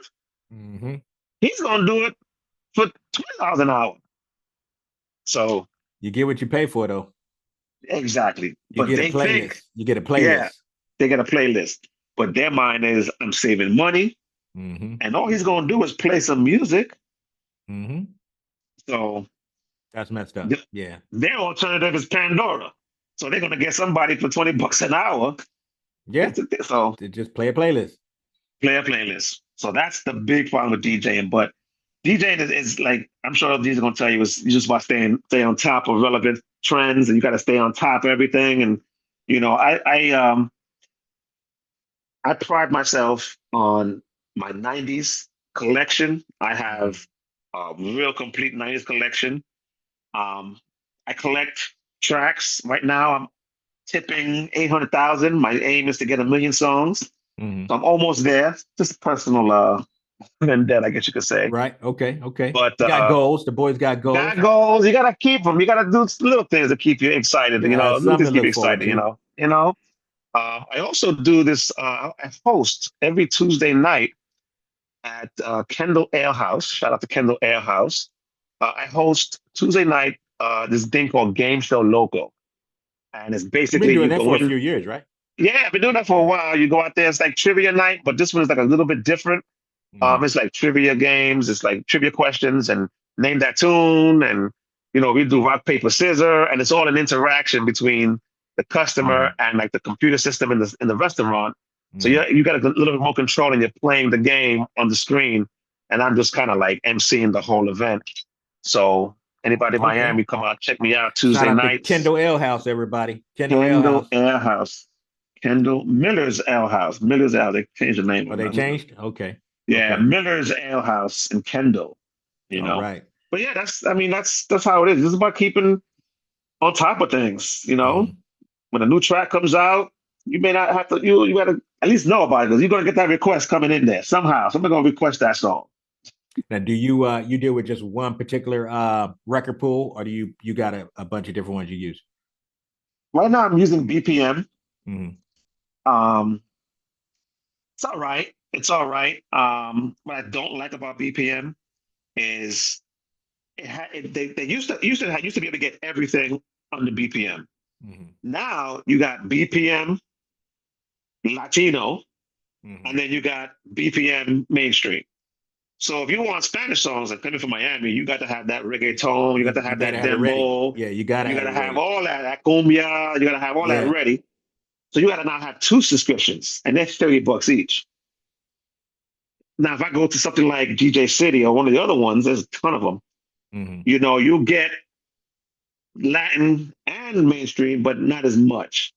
Mm-hmm.
He's going to do it for $20 an hour. So
You get what you pay for, though.
exactly.
You
But
get a
they think,
playlist. You get a
yeah,
playlist.
they get a playlist. But their mind is, I'm saving money.
Mm-hmm.
And all he's going to do is play some music.
Mm-hmm.
So
That's messed up.
th-
Yeah.
their alternative is Pandora. So they're going to get somebody for $20 an hour.
Yeah.
So
To just play a playlist.
play a playlist. So that's the big problem with DJing. But DJing is like, I'm sure these are going to tell you, is you just about stay on top of relevant trends and you got to stay on top of everything. And, I pride myself on my 90s collection. I
Mm-hmm.
have a real complete 90s collection. Um, I collect tracks. Right now, I'm tipping 800,000. My aim is to get 1 million songs.
Mm-hmm.
So I'm almost there. Just a personal vendetta, I guess you could say.
Right. Okay. Okay.
But
You got goals. The boys got
got
goals.
goals. You gotta keep them. You gotta do little things to keep you excited.
You gotta have
Little
something
things
to
to keep you
look forward
excited.
to.
You know. I also do this. I host every Tuesday night at Kendall Ale House. Shout out to Kendall Ale House. I host Tuesday night this thing called Game Show Local, and it's
You've been
basically
doing
you
that
go
for a
in.
few years, right?
Yeah, I've been doing that for a
Yeah.
while. You go out there, it's like trivia night, but this one is like a little bit different.
Mm-hmm.
It's like trivia games. It's like trivia questions and name that tune, and we do rock paper scissors, and it's all an interaction between the customer and like the computer system in the restaurant. So
Mm-hmm.
you got a little bit more control, and you're playing the game on the screen, and I'm just kind of like emceeing the whole event. So anybody in
Okay.
Miami, come out, check me out
Shout
Tuesday
out to
nights.
Kendall Ale House, everybody. Kendall Ale
Kendall
House.
Ale House. Kendall Miller's Ale House. Miller's Ale. They changed the name
Oh,
of
they
it.
changed? Okay.
Yeah,
Okay.
Miller's Ale House in Kendall.
All right.
But yeah, that's how it is. It's about keeping on top of things.
Mm-hmm.
When a new track comes out, you may not have to. You got to at least know about it because you're gonna get that request coming in there somehow. Somebody's gonna request that song.
Now, do you deal with just one particular record pool, or do you got a bunch of different ones you use?
Right now, I'm using BPM.
Mm-hmm.
Um, it's all right. It's all right. What I don't like about BPM is they used to be able to get everything under BPM.
Mm-hmm.
Now you got BPM Latino,
Mm-hmm.
and then you got BPM mainstream. So if you want Spanish songs and coming from Miami, you got to have that reggaeton, you got to have that
have it ready.
dembow,
Yeah, you gotta
you got
have
to
it
have
ready.
all that cumbia, you got to have all that
Yeah.
ready. So you got to now have two subscriptions, and they're $30 each. Now, if I go to something like DJ City or one of the other ones, there's a ton of them.
Mm-hmm.
You get Latin and mainstream, but not as much.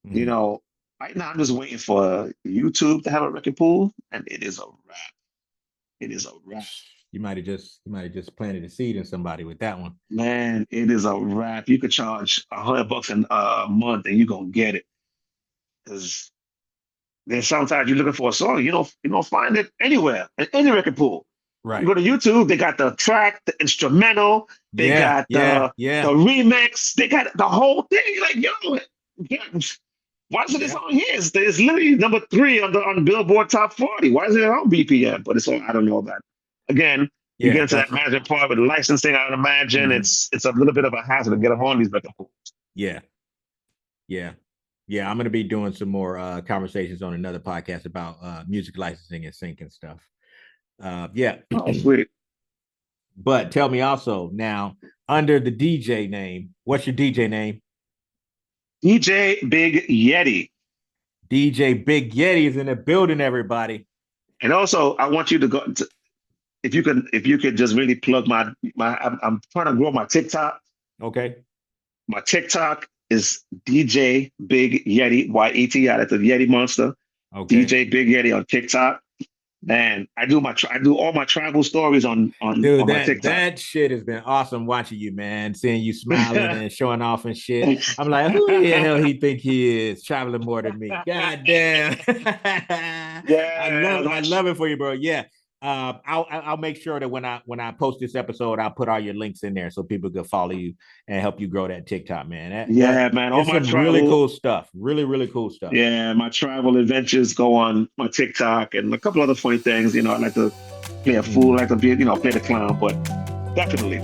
Mm-hmm.
Right now I'm just waiting for YouTube to have a record pool, and it is a wrap. It is a wrap.
You might have just planted a seed in somebody with that one.
Man, it is a wrap. You could charge $100 a month, and you're gonna get it. Because then sometimes you're looking for a song, you don't find it anywhere in any record pool.
Right.
You go to YouTube, they got the track, the instrumental, they got the remix, they got the whole thing. You're like, yo, why is it on here? It's literally number 3 on Billboard Top 40. Why is it on BPM? But it's all, I don't know that. Again, you get into that magic part with licensing. I would imagine it's a little bit of a hassle to get them on these record pools.
Yeah. I'm going to be doing some more conversations on another podcast about music licensing and sync and stuff.
Oh, sweet.
But tell me also now, under the DJ name, what's your DJ name?
DJ Big Yeti.
DJ Big Yeti is in the building, everybody.
And also, I want you to go to, if you could just really plug my I'm trying to grow my TikTok.
Okay.
My TikTok is DJ Big Yeti, YETI. That's the Yeti monster.
Okay.
DJ Big Yeti on TikTok. Man, I do all my travel stories on my TikTok.
That shit has been awesome watching you, man. Seeing you smiling and showing off and shit. I'm like, who the hell he think he is? Traveling more than me. God damn.
Yeah,
I love it for you, bro. Yeah. I'll make sure that when I post this episode, I'll put all your links in there so people can follow you and help you grow that TikTok, man.
Man. All my travel,
really cool stuff. Really, really cool stuff.
Yeah, my travel adventures go on my TikTok and a couple other funny things. I like to play a fool, I like to be, play the clown, but definitely.